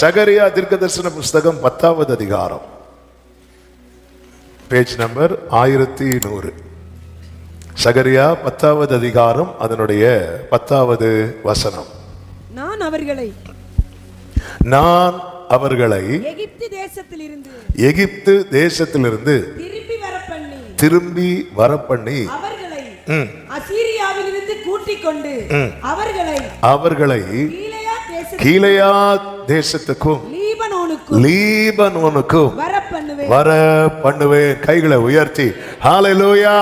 சகரியா தீர்க்கதரிசன புஸ்தகம் 10வது அதிகாரம், பேஜ் நம்பர் 1100. சகரியா 10வது அதிகாரம், அதனுடைய 10வது வசனம். நான் அவர்களை எகிப்து தேசத்திலிருந்து திரும்பி வரப்பண்ணி அசீரியாவிலிருந்து கூட்டிக் கொண்டு அவர்களை கீலேயாத் தேசத்துக்கும் லீபனோனுக்கும் வர பண்ணுவேன். கைகளை உயர்த்தி ஹல்லேலூயா.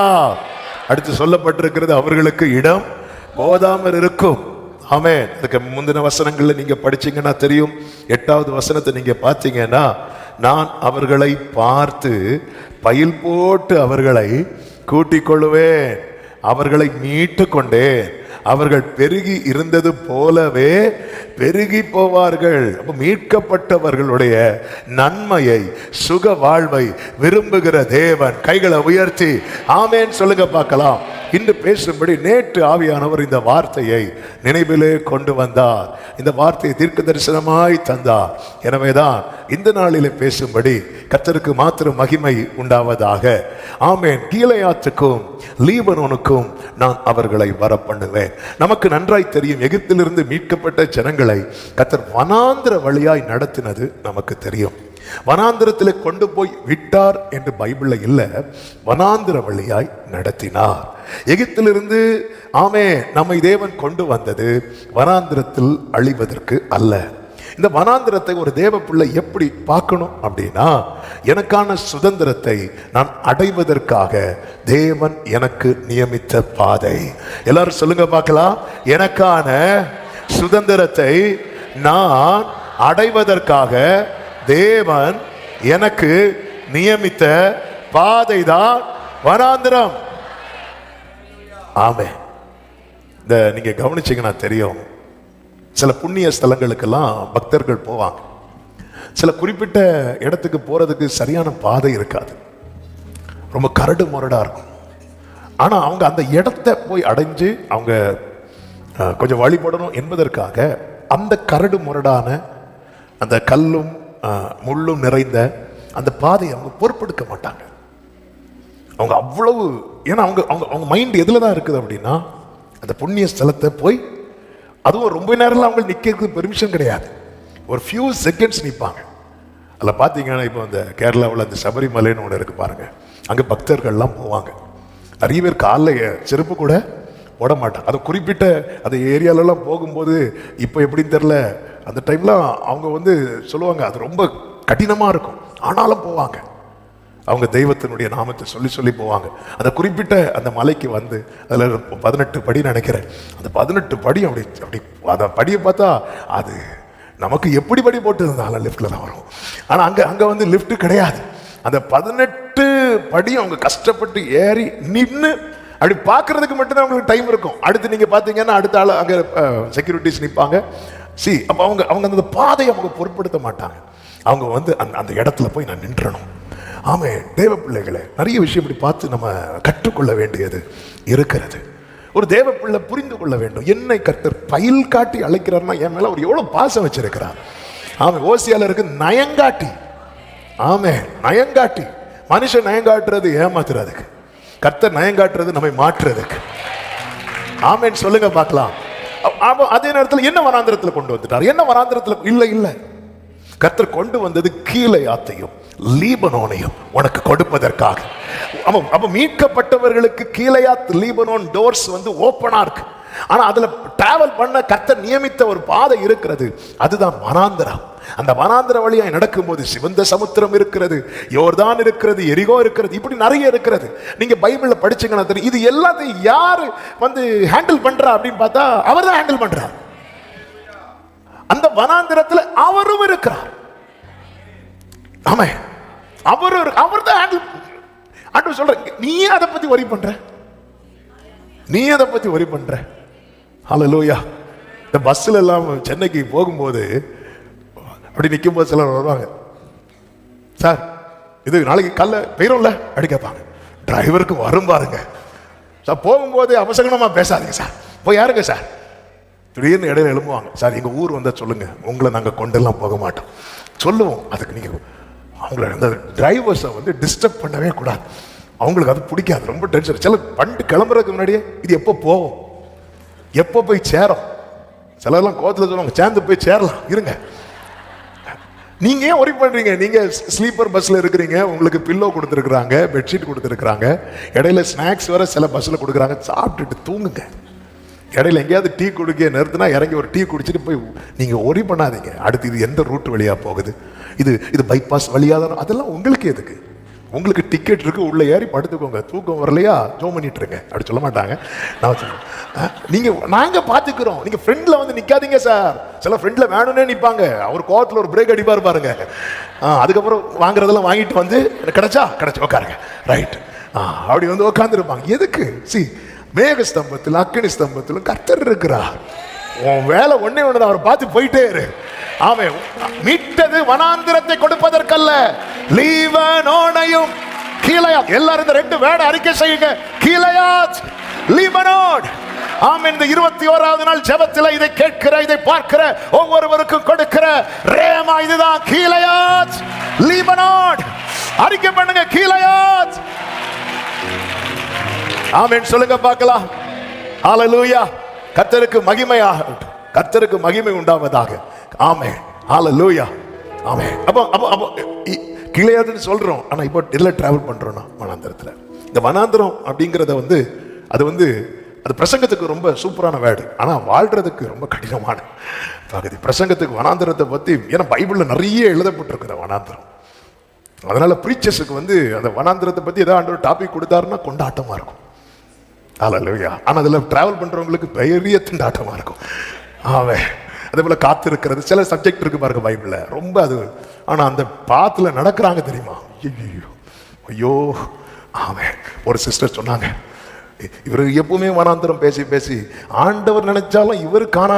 அடுத்து சொல்லப்பட்டிருக்கிறது, அவர்களுக்கு இடம் போதாமல் இருக்கும். ஆமென். அதுக்கு முந்தின வசனங்கள்ல நீங்க படிச்சீங்கன்னா தெரியும். 8வது வசனத்தை நீங்க பார்த்தீங்கன்னா, நான் அவர்களை பார்த்து பயில் போட்டு அவர்களை கூட்டிக் கொள்ளுவேன், அவர்களை மீட்டு கொண்டேன், அவர்கள் பெருகி இருந்தது போலவே பெருகி போவார்கள். அப்ப மீட்கப்பட்டவர்களுடைய நன்மையை, சுக வாழ்வை விரும்புகிற தேவன். கைகளை உயர்த்தி ஆமென் சொல்லுங்க பார்க்கலாம். இன்று பேசும்படி நேற்று ஆவியானவர் இந்த வார்த்தையை நினைவிலே கொண்டு வந்தார். இந்த வார்த்தையை தீர்க்க தரிசனமாய் தந்தார். எனவேதான் இந்த நாளிலே பேசும்படி கர்த்தருக்கு மாத்திரம் மகிமை உண்டாவதாக. ஆமென். கீலேயாத்துக்கும் லீபனோனுக்கும் நான் அவர்களை வர பண்ணுவேன். நமக்கு நன்றாய் தெரியும், எகிப்திலிருந்து மீட்கப்பட்ட ஜனங்களை கர்த்தர் வனாந்திர வழியாய் நடத்தினது நமக்கு தெரியும். வனாந்திரத்தில் கொண்டு போய் விட்டார் என்று பைபிள்ல இல்ல, வனாந்திர வழியாய் நடத்தினார். எகிப்திலிருந்து நம்மை தேவன் கொண்டு வந்தது வனாந்திரத்தில் அழிவதற்கு அல்ல. இந்த வனாந்திரத்தை ஒரு தேவ பிள்ளை எப்படி பார்க்கணும் அப்படின்னா, எனக்கான சுதந்திரத்தை நான் அடைவதற்காக தேவன் எனக்கு நியமித்த பாதை. எல்லாரும் சொல்லுங்க பார்க்கலாம், எனக்கான சுதந்திரத்தை நான் அடைவதற்காக தேவன் எனக்கு நியமித்த பாதை தான் வனாந்திரம். ஆமே. இந்த நீங்க கவனிச்சீங்கன்னா தெரியும், சில புண்ணிய ஸ்தலங்களுக்கெல்லாம் பக்தர்கள் போவாங்க. சில குறிப்பிட்ட இடத்துக்கு போறதுக்கு சரியான பாதை இருக்காது, ரொம்ப கரடு முரடா இருக்கும். ஆனா அவங்க அந்த இடத்தை போய் அடைஞ்சு அவங்க கொஞ்சம் வழிபடணும் என்பதற்காக அந்த கரடு முரடான அந்த கல்லும் முள்ளும் நிறைந்த அந்த பாதையை அவங்க பொறுப்பெடுக்க மாட்டாங்க. அவங்க அவ்வளவு, ஏன்னா அவங்க அவங்க அவங்க மைண்ட் எதுல தான் இருக்குது அப்படின்னா, அந்த புண்ணிய ஸ்தலத்தை போய், அதுவும் ரொம்ப நேரம் அவங்க நிற்கிறதுக்கு பெர்மிஷன் கிடையாது, ஒரு ஃபியூ செகண்ட்ஸ் நிற்பாங்க. அதில் பார்த்தீங்கன்னா இப்போ இந்த கேரளாவில் அந்த சபரிமலைன்னு ஒன்று இருக்கு பாருங்க, அங்கே பக்தர்கள்லாம் போவாங்க. நிறைய பேர் காலில் செருப்பு கூட போட மாட்டாங்க. அது குறிப்பிட்ட அந்த ஏரியாலெல்லாம் போகும்போது இப்போ எப்படின்னு தெரில, அந்த டைம்லாம் அவங்க சொல்லுவாங்க அது ரொம்ப கடினமாக இருக்கும், ஆனாலும் போவாங்க. அவங்க தெய்வத்தினுடைய நாமத்தை சொல்லி சொல்லி போவாங்க. அந்த குறிப்பிட்ட அந்த மலைக்கு அதில் 18 படி நினைக்கிறேன். அந்த 18 படி அப்படி அப்படி அந்த படியை பார்த்தா அது நமக்கு எப்படி படி போட்டு இருந்தாலும் லிஃப்டில் தான் வரும். ஆனால் அங்கே லிஃப்ட் கிடையாது. அந்த 18 படி அவங்க கஷ்டப்பட்டு ஏறி நின்று அப்படி பார்க்கறதுக்கு மட்டும்தான் அவங்களுக்கு டைம் இருக்கும். அடுத்து நீங்கள் பார்த்தீங்கன்னா அடுத்த ஆள் அங்கே செக்யூரிட்டிஸ் நிற்பாங்க. அப்போ அவங்க அந்த பாதையை அவங்க பொருட்படுத்த மாட்டாங்க. அவங்க அந்த இடத்துல போய் நான் நின்றணும். ஆமே, தேவ பிள்ளைகளை நிறைய விஷயம் இப்படி பார்த்து நம்ம கற்றுக்கொள்ள வேண்டியது இருக்கிறது. ஒரு தேவ பிள்ளை புரிந்து கொள்ள வேண்டும், என்னை கர்த்தர் பயில் காட்டி அழைக்கிறார்னா என் மேல அவர் எவ்வளவு பாசம் வச்சிருக்கிறார். ஆமே, ஓசியால இருக்கு நயங்காட்டி. ஆமே, நயங்காட்டி. மனுஷன் நயங்காட்டுறது ஏமாத்துறதுக்கு, கர்த்தர் நயங்காட்டுறது நம்மை மாற்றுறதுக்கு. ஆமேன்னு சொல்லுங்க பார்க்கலாம். அதே நேரத்தில் என்ன வனாந்திரத்தில் கொண்டு வந்துட்டார்? என்ன வனாந்திரத்தில் இல்லை, கர்த்தர் கொண்டு வந்தது கீலேயாத்தையும் லீபனோனையும் உனக்கு கொடுப்பதற்காக. அப்ப மீட்கப்பட்டவர்களுக்கு கீலேயாத் லீபனோன் டோர்ஸ் ஓப்பனா இருக்கு. ஆனா அதுல டிராவல் பண்ண கர்த்தர் நியமித்த ஒரு பாதை இருக்கிறது, அதுதான் வனாந்திரம். அந்த வனாந்திர வழியாய் நடக்கும்போது சிவந்த சமுத்திரம் இருக்கிறது, யோர்தான் இருக்கிறது, எரிகோ இருக்கிறது, இப்படி நிறைய இருக்கிறது. நீங்க பைபிள்ல படிச்சீங்கன்னா தெரியும். இது எல்லாத்தையும் யாரு ஹேண்டில் பண்றா அப்படின்னு பார்த்தா அவர் தான் ஹேண்டில் பண்றார். அந்த வனாந்திரத்தில் அவரும் இருக்கிறார். ஆமா, அவர் தான் ஹேண்டில் சொல்ற. நீ அதை பத்தி வரி பண்ற, ஹல்லேலூயா. இந்த பஸ்ல எல்லாம் சென்னைக்கு போகும்போது அப்படி நிற்கும் போது சிலர் வருவாங்க, சார் இது நாளைக்கு காலைல பெயரும்ல அப்படி கேட்பாங்க. டிரைவருக்கு வரும் பாருங்க, சார் போகும்போது அவசகனமா பேசாதீங்க சார், போய் யாருங்க சார் திடீர்னு இடையில எழும்புவாங்க, சார் எங்கள் ஊர் வந்தால் சொல்லுங்க, உங்களை நாங்கள் கொண்டெல்லாம் போக மாட்டோம் சொல்லுவோம். அதுக்கு நீங்கள் அவங்கள அந்த டிரைவர்ஸை வந்து டிஸ்டர்ப் பண்ணவே கூடாது. அவங்களுக்கு அது பிடிக்காது, ரொம்ப டென்ஷன். சில பண்டு கிளம்புறதுக்கு முன்னாடியே இது எப்போ போவோம், எப்போ போய் சேரும். சிலர்லாம் கோவத்தில் சொல்லுவாங்க, சேர்ந்து போய் சேரலாம் இருங்க. நீங்க ஏன் ஒரி பண்றீங்க? நீங்க ஸ்லீப்பர் பஸ்ல இருக்கிறீங்க, உங்களுக்கு பில்லோ கொடுத்துருக்காங்க, பெட்ஷீட் கொடுத்துருக்காங்க, இடையில ஸ்நாக்ஸ் வர சில பஸ்ல கொடுக்குறாங்க, சாப்பிட்டுட்டு தூங்குங்க. இடையில எங்கேயாவது டீ குடிக்க நிறுத்தினா இறங்கி ஒரு டீ குடிச்சிட்டு போய் நீங்க ஒரி பண்ணாதீங்க. அடுத்து இது எந்த ரூட் வழியா போகுது, இது பைபாஸ் வழியா தான், அதெல்லாம் உங்களுக்கு எதுக்கு? உங்களுக்கு டிக்கெட் இருக்கு, உள்ள ஏறி படுத்துக்கோங்க, தூக்கம் வரலையா ஜோம் பண்ணிட்டு இருங்க அப்படி சொல்ல மாட்டாங்க. நான் சொல்லுவேன், நீங்க நாங்க பாத்துக்கிறோம், நீங்க ஃப்ரெண்ட்ல வந்து நிக்காதீங்க சார். சில ஃப்ரெண்ட்ல வேணும்னே நிப்பாங்க, அவர் கோவத்துல ஒரு பிரேக் அடிப்பாரு பாருங்க. அதுக்கப்புறம் வாங்குறதெல்லாம் வாங்கிட்டு வந்து கிடைச்சா உட்காருங்க, ரைட், அப்படி வந்து உட்காந்துருப்பாங்க. எதுக்கு? சி, மேக ஸ்தம்பத்தில் அக்கினி ஸ்தம்பத்திலும் கர்த்தர் இருக்கிறார். உன் வேலை ஒண்ணே ஒண்ணுதான், அவரை பார்த்து போயிட்டே இரு. ஆமென். மீட்டது வனாந்திரத்தை கொடுப்பதற்கல்ல, லீபனோனையும் கீலேயாத். எல்லாரும் இந்த ரெண்டு வேர்டை அறிக்கை செய்யுங்க, கீலேயாத், லீபனோன். ஆமென். இந்த 21வது நாள் ஜெபத்தில் இதை கேட்கிற, இதை பார்க்கிற ஒவ்வொருவருக்கும் கொடுக்கிற ரேமா இதுதான், கீலேயாத், லீபனோன். அறிக்கை பண்ணுங்க, கீலேயாத். ஆமென். சொல்லுங்க பார்க்கலாம். ஹல்லேலூயா. கர்த்தருக்கு மகிமையாக, கர்த்தருக்கு மகிமை உண்டாவதாக. ஆமென். ஹல்லேலூயா. ஆமென். அப்போ கீலேயாத்னு சொல்றோம், ஆனா இப்போ எதுல டிராவல் பண்றோம்னா வனாந்தரத்துல. இந்த வனாந்தரம் அப்படிங்கறத வந்து அது பிரசங்கத்துக்கு ரொம்ப சூப்பரான வேர்டு, ஆனா வாழ்றதுக்கு ரொம்ப கடினமான பகுதி. பிரசங்கத்துக்கு வனாந்தரத்தை பத்தி, ஏன்னா பைபிள்ல நிறைய எழுதப்பட்டிருக்கிற வனாந்தரம். அதனால பிரீச்சர்ஸுக்கு வந்து அந்த வனாந்தரத்தை பத்தி ஏதாவது ஒரு டாபிக் கொடுத்தாருன்னா கொண்டாட்டமா இருக்கும். ஹல்லேலூயா. ஆனா அதுல டிராவல் பண்றவங்களுக்கு பெரிய திண்டாட்டமா இருக்கும். ஆமென். அதே போல காத்திருக்கிறது, சில சப்ஜெக்ட் இருக்கு பாருங்க பைபிள்ல ரொம்ப அது, ஆனா அந்த பாத்துல நடக்கிறாங்க தெரியுமா, ஐயோ. ஆமென். ஒரு சிஸ்டர் சொன்னாங்க, இவர் எப்பவுமே வனாந்தரம் பேசி பேசி ஆண்டவர் நினைச்சாலும் இவர் காண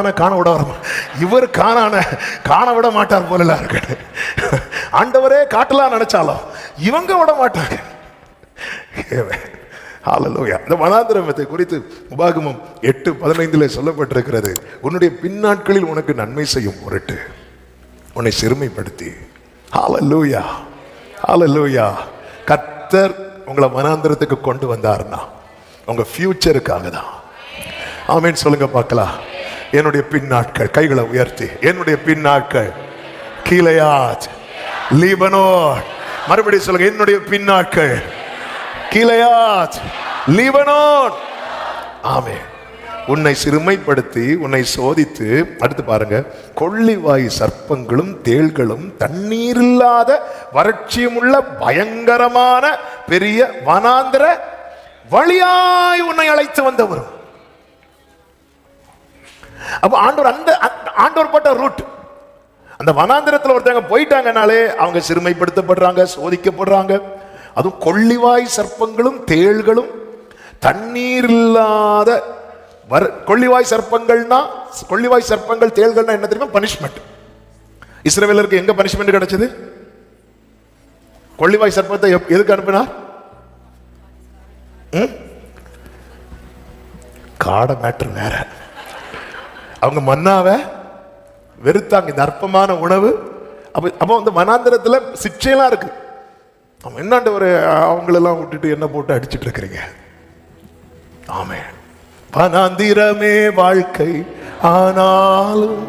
விட மாட்டார் போல இருக்கு. ஆண்டவரே காட்டலாம் நினைச்சாலும் இவங்க விட மாட்டாங்க. ஹல்லேலூயா. இந்த வனாந்தரத்தை குறித்து உபாகமம் 8:15 சொல்லப்பட்டிருக்கிறது, உன்னுடைய பின்னாட்களில் உனக்கு நன்மை செய்யும் பொருட்டு உன்னை சிறுமைப்படுத்தி. ஹல்லேலூயா. ஹல்லேலூயா. கர்த்தர் உங்களை வனாந்தரத்துக்கு கொண்டு வந்தார்னா உங்க ஃபியூச்சருக்காக தான். ஆமென். சொல்லுங்க பார்க்கலாம். என்னுடைய பின்னாட்கள், கைகளை உயர்த்தி, என்னுடைய பின்னாட்கள் கீலேயாத், லீபனோன். மறுபடியும் சொல்லுங்க, என்னுடைய பின்னாட்கள் கீலேயாத், லீபனோன். ஆமென். உன்னை சிறுமைப்படுத்தி, உன்னை சோதித்து, அடுத்து பாருங்க, கொள்ளிவாய் சர்ப்பங்களும் தேள்களும் தண்ணீர் இல்லாத வறட்சியும் உள்ள பயங்கரமான பெரிய வனாந்தர வழியாய் உன்னை அழைத்து வந்தவர். அப்ப ஆண்டவர் போட்ட ரூட். அந்த வனாந்திரத்தில் ஒருத்தவங்க போயிட்டாங்கனாலே அவங்க சிறுமைப்படுத்தப்படுறாங்க, சோதிக்கப்படுறாங்க. அதுவும் கொள்ளிவாய் சர்ப்பங்களும் தேள்களும் தண்ணீர் இல்லாத கொள்ளிவாய் சர்ப்பங்கள் தேள்கள்னா என்ன தெரியுமா? பனிஷ்மெண்ட். இஸ்ரவேலருக்கு எங்க பனிஷ்மெண்ட் கிடைச்சது? கொள்ளிவாய் சர்ப்பத்தை எதுக்கு அனுப்பினார்? காட மேட்டர் வேற. அவங்க மன்னாவை வெறுத்தாங்க, இந்த அற்பமான உணவு. அப்போ அந்த வனாந்திரத்துல சிக்ஷையெல்லாம் இருக்கு. அவன் என்னாண்ட ஒரு அவங்களெல்லாம் விட்டுட்டு என்ன போட்டு அடிச்சுட்டு இருக்கிறீங்க? ஆமென். வனாந்திரமே வாழ்க்கை, ஆனாலும்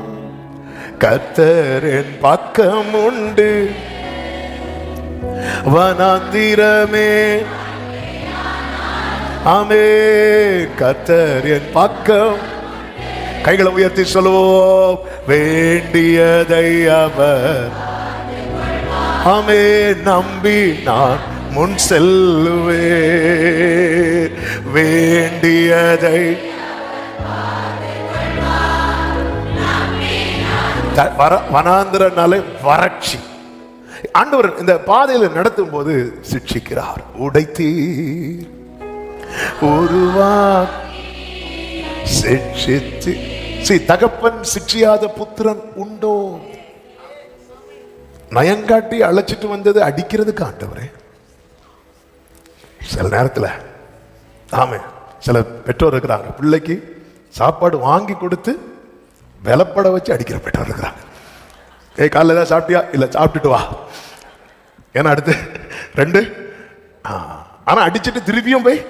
கர்த்தர் என் பக்கம் உண்டு. வனாந்திரமே, ஆமே, கர்த்தர் என் பக்கம். கைகளை உயர்த்தி சொல்லுவோம், வேண்டியதை அவர், ஆமே, நம்பி நான் முன் செல்லுவே. வேண்டியதை வனாந்திரனாலே வறட்சி. ஆண்டவர் இந்த பாதையில் நடத்தும் போது சிட்சிக்கிறார். உடைத்தீர் ஒருவா சிட்சித்து. தகப்பன் சிட்சியாத புத்திரன் உண்டோ? நயங்காட்டி அழைச்சிட்டு வந்தது அடிக்கிறதுக்கு ஆண்டவரே. சில நேரத்தில் ஆமே, சில பெற்றோர் இருக்கிறாங்க, பிள்ளைக்கு சாப்பாடு வாங்கி கொடுத்து விலப்பட வச்சு அடிக்கிற பெற்றோர் இருக்கிறாங்க. காலையில் ஏதாவது சாப்பிட்டியா? இல்லை, சாப்பிட்டுட்டு வா. ஏன்னா அடுத்து 2. ஆனா அடிச்சுட்டு திருப்பியும் போய்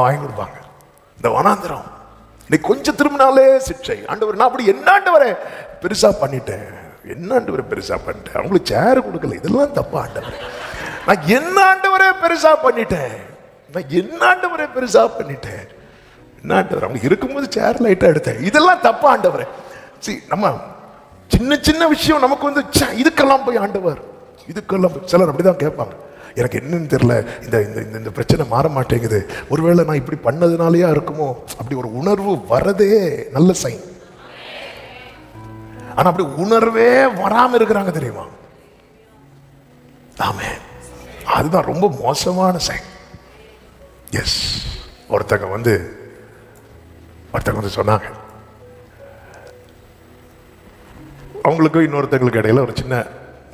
வாங்கி கொடுப்பாங்க. இந்த வனாந்திரம் நீ கொஞ்சம் திரும்பினாலே சிக்ஷை. ஆண்டவர், நான் அப்படி என்ன ஆண்டவரே பெருசா பண்ணிட்டேன், என்ன ஆண்டவரே பெருசா பண்ணிட்டேன், அவங்களுக்கு சேர் கொடுக்கல, இதெல்லாம் தப்பா ஆண்டவரே, நான் என்ன ஆண்டவரே பெருசா பண்ணிட்டேன், நான் என்ன ஆண்டவரே பெருசா பண்ணிட்டேன், என்ன ஆண்டவர் அவங்க இருக்கும்போது சேர் லைட்டா எடுத்தேன், இதெல்லாம் தப்பா ஆண்டவரே. நம்ம சின்ன சின்ன விஷயம் நமக்கு வந்து இதுக்கெல்லாம் போய் ஆண்டவர், இதுக்கெல்லாம் சிலர் அப்படிதான் கேட்பாங்க, எனக்கு என்னன்னு தெரியல, இந்த இந்த இந்த பிரச்சனை மாற மாட்டேங்குது, ஒருவேளை நான் இப்படி பண்ணதுனாலயா இருக்குமோ, அப்படி ஒரு உணர்வு வரதே நல்ல சைன். ஆனா அப்படி உணர்வே வராம இருக்கிறாங்க தெரியுமா? ஆமென். அதுதான் ரொம்ப மோசமான சைன். எஸ். ஒருத்தங்க வந்து சொன்னாங்க, அவங்களுக்கும் இன்னொருத்தங்களுக்கு இடையில ஒரு சின்ன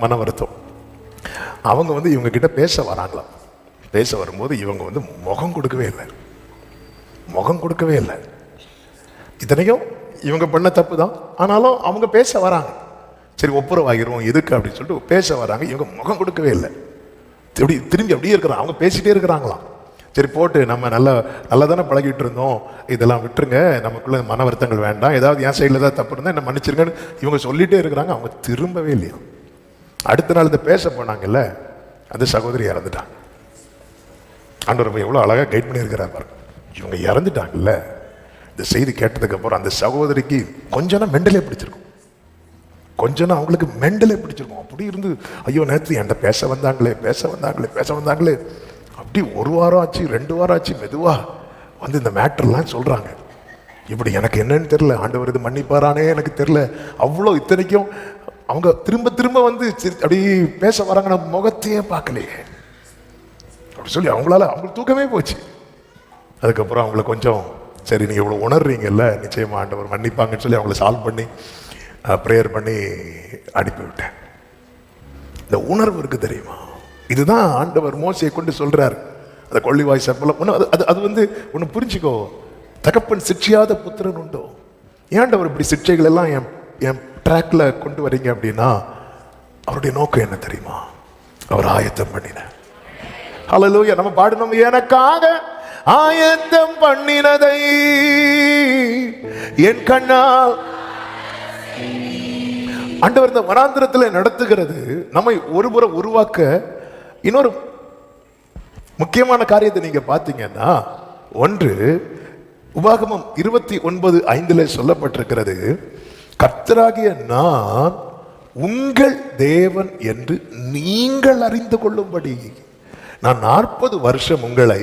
மன வருத்தம். அவங்க வந்து இவங்க கிட்ட பேச வராங்களாம். பேச வரும்போது இவங்க வந்து முகம் கொடுக்கவே இல்லை. இத்தனைக்கும் இவங்க பண்ண தப்பு தான், ஆனாலும் அவங்க பேச வராங்க. சரி ஒப்புரவாகிரும் எதுக்கு அப்படின்னு சொல்லிட்டு பேச வராங்க. இவங்க முகம் கொடுக்கவே இல்லை, எப்படி திரும்பி அப்படியே இருக்கிறாங்க. அவங்க பேசிட்டே இருக்கிறாங்களாம். சரி போட்டு, நம்ம நல்லா தானே பழகிட்டு இருந்தோம், இதெல்லாம் விட்டுருங்க, நமக்குள்ள மன வருத்தங்கள் வேண்டாம், ஏதாவது என் சைடில் ஏதாவது தப்பு இருந்தால் என்ன மன்னிச்சிருங்கன்னு இவங்க சொல்லிட்டே இருக்கிறாங்க. அவங்க திரும்பவே இல்லையா. அடுத்த நாள் இந்த பேச போனாங்கல்ல, அந்த சகோதரி இறந்துட்டாங்க. ஆண்டவர் எவ்வளோ அழகாக கைட் பண்ணியிருக்கிறார் பாருங்க. இவங்க இறந்துட்டாங்கல்ல, இந்த செய்தி கேட்டதுக்கு அப்புறம் அந்த சகோதரிக்கு கொஞ்சம் மெண்டலே பிடிச்சிருக்கும், கொஞ்சம் அவங்களுக்கு மெண்டலே பிடிச்சிருக்கும். அப்படி இருந்து, ஐயோ நேற்று என்கிட்ட பேச வந்தாங்களே, அப்படி 1 வாரம் ஆச்சு, 2 வாரம் ஆச்சு, மெதுவா வந்து இந்த மேட்டர்லாம் சொல்றாங்க. இப்படி எனக்கு என்னன்னு தெரியல, ஆண்டவர் இது மன்னிப்பாரானே எனக்கு தெரியல, அவ்வளோ. இத்தனைக்கும் அவங்க திரும்ப வந்து அப்படி பேச வராங்க, நம்ம முகத்தையே பார்க்கலையே அப்படி சொல்லி அவங்களுக்கு தூக்கமே போச்சு. அதுக்கப்புறம் அவங்கள கொஞ்சம், சரி நீங்க இவ்வளவு உணர்றீங்கல்ல, நிச்சயமா ஆண்டவர் மன்னிப்பாங்கன்னு சொல்லி அவங்கள சால்வ் பண்ணி ப்ரேயர் பண்ணி அனுப்பிவிட்டேன். இந்த உணர்வு இருக்கு தெரியுமா, இதுதான் ஆண்டவர் மோசையை கொண்டு சொல்றாரு. அந்த கொள்ளிவாய் சர்ப்பம் அது வந்து ஒன்று புரிஞ்சுக்கோ, தகப்பன் சிட்சியாத புத்திரன் உண்டோ. ஏன்டவர் இப்படி சிட்சைகள் எல்லாம் என் ட்ராக்ல கொண்டு வரீங்க அப்படின்னா, அவருடைய நோக்கம் என்ன தெரியுமா? அவர் ஆயத்தம் பண்ணின. ஹல்லேலூயா. நம்ம பாடணும், எனக்காக ஆயத்தம் பண்ணினதை என் கண்ணால். ஆண்டவர் இந்த வனாந்திரத்தில் நடத்துகிறது நம்மை ஒருபுறம் உருவாக்க. இன்னொரு முக்கியமான காரியத்தை நீங்க பார்த்தீங்கன்னா, ஒன்று உபாகமம் 29:5 சொல்லப்பட்டிருக்கிறது, கர்த்தராகிய நான் உங்கள் தேவன் என்று நீங்கள் அறிந்து கொள்ளும்படி நான் 40 வருஷம் உங்களை